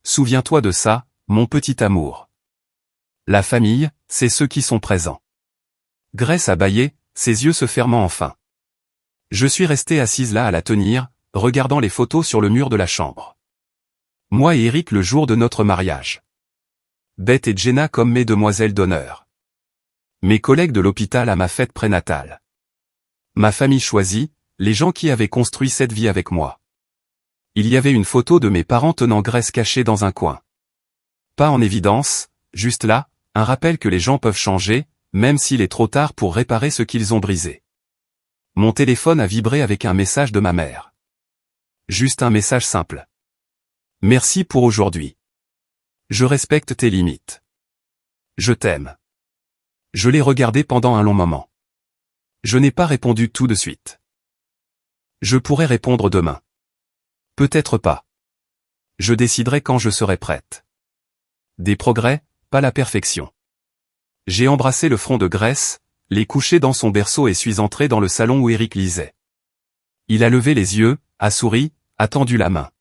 [SPEAKER 1] Souviens-toi de ça, mon petit amour. La famille, c'est ceux qui sont présents. Grace a bâillé, ses yeux se fermant enfin. Je suis resté assise là à la tenir, regardant les photos sur le mur de la chambre. Moi et Eric le jour de notre mariage. Beth et Jenna comme mes demoiselles d'honneur. Mes collègues de l'hôpital à ma fête prénatale. Ma famille choisie, les gens qui avaient construit cette vie avec moi. Il y avait une photo de mes parents tenant Grace cachée dans un coin. Pas en évidence, juste là, un rappel que les gens peuvent changer, même s'il est trop tard pour réparer ce qu'ils ont brisé. Mon téléphone a vibré avec un message de ma mère. Juste un message simple. Merci pour aujourd'hui. Je respecte tes limites. Je t'aime. Je l'ai regardé pendant un long moment. Je n'ai pas répondu tout de suite. Je pourrais répondre demain. Peut-être pas. Je déciderai quand je serai prête. des progrès, pas la perfection. J'ai embrassé le front de Grace, l'ai couché dans son berceau et suis entré dans le salon où Eric lisait. Il a levé les yeux, a souri, a tendu la main.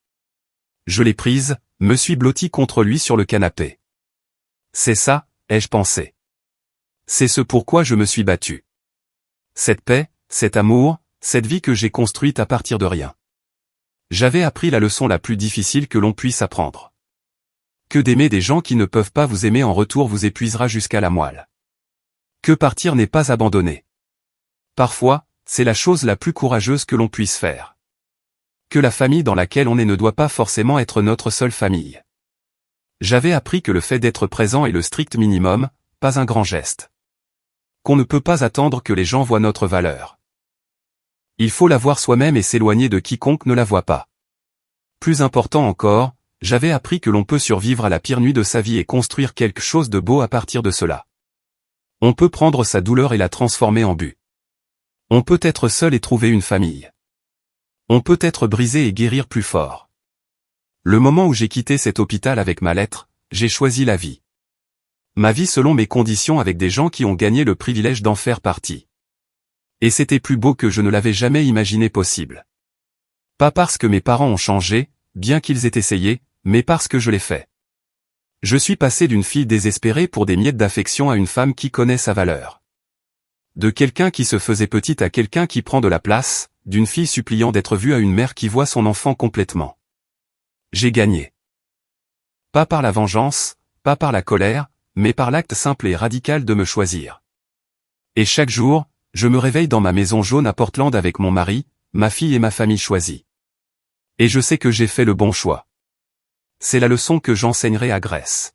[SPEAKER 1] Je l'ai prise, me suis blotti contre lui sur le canapé. C'est ça, ai-je pensé. C'est ce pourquoi je me suis battu. Cette paix, cet amour, cette vie que j'ai construite à partir de rien. J'avais appris la leçon la plus difficile que l'on puisse apprendre. Que d'aimer des gens qui ne peuvent pas vous aimer en retour vous épuisera jusqu'à la moelle. Que partir n'est pas abandonner. Parfois, c'est la chose la plus courageuse que l'on puisse faire. Que la famille dans laquelle on est ne doit pas forcément être notre seule famille. J'avais appris que le fait d'être présent est le strict minimum, pas un grand geste. Qu'on ne peut pas attendre que les gens voient notre valeur. Il faut la voir soi-même et s'éloigner de quiconque ne la voit pas. Plus important encore, j'avais appris que l'on peut survivre à la pire nuit de sa vie et construire quelque chose de beau à partir de cela. On peut prendre sa douleur et la transformer en but. On peut être seul et trouver une famille. On peut être brisé et guérir plus fort. Le moment où j'ai quitté cet hôpital avec ma lettre, j'ai choisi la vie. Ma vie selon mes conditions avec des gens qui ont gagné le privilège d'en faire partie. Et c'était plus beau que je ne l'avais jamais imaginé possible. Pas parce que mes parents ont changé, bien qu'ils aient essayé, mais parce que je l'ai fait. Je suis passé d'une fille désespérée pour des miettes d'affection à une femme qui connaît sa valeur. De quelqu'un qui se faisait petite à quelqu'un qui prend de la place, d'une fille suppliant d'être vue à une mère qui voit son enfant complètement. J'ai gagné. Pas par la vengeance, pas par la colère, mais par l'acte simple et radical de me choisir. Et chaque jour, je me réveille dans ma maison jaune à Portland avec mon mari, ma fille et ma famille choisie. Et je sais que j'ai fait le bon choix. C'est la leçon que j'enseignerai à Grace.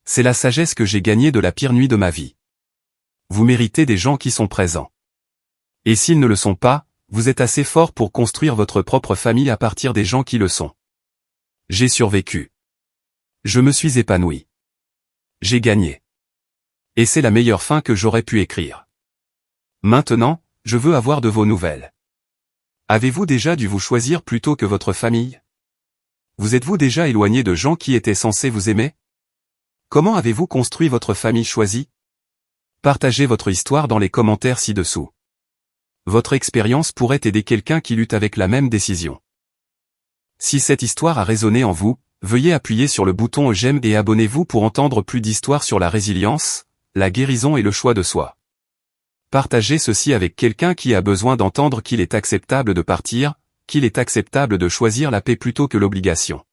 [SPEAKER 1] C'est la sagesse que j'ai gagnée de la pire nuit de ma vie. Vous méritez des gens qui sont présents. Et s'ils ne le sont pas, vous êtes assez fort pour construire votre propre famille à partir des gens qui le sont. J'ai survécu. Je me suis épanoui. J'ai gagné. Et c'est la meilleure fin que j'aurais pu écrire. Maintenant, je veux avoir de vos nouvelles. Avez-vous déjà dû vous choisir plutôt que votre famille? Vous êtes-vous déjà éloigné de gens qui étaient censés vous aimer? Comment avez-vous construit votre famille choisie? Partagez votre histoire dans les commentaires ci-dessous. Votre expérience pourrait aider quelqu'un qui lutte avec la même décision. Si cette histoire a résonné en vous, veuillez appuyer sur le bouton j'aime et abonnez-vous pour entendre plus d'histoires sur la résilience, la guérison et le choix de soi. Partagez ceci avec quelqu'un qui a besoin d'entendre qu'il est acceptable de partir, qu'il est acceptable de choisir la paix plutôt que l'obligation.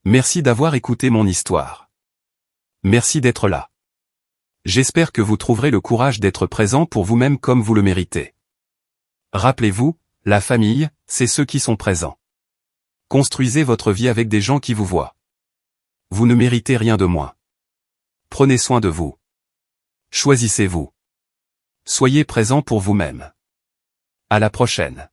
[SPEAKER 1] Merci d'avoir écouté mon histoire. Merci d'être là. J'espère que vous trouverez le courage d'être présent pour vous-même comme vous le méritez. Rappelez-vous, la famille, c'est ceux qui sont présents. Construisez votre vie avec des gens qui vous voient. Vous ne méritez rien de moins. Prenez soin de vous. Choisissez-vous. Soyez présent pour vous-même. À la prochaine.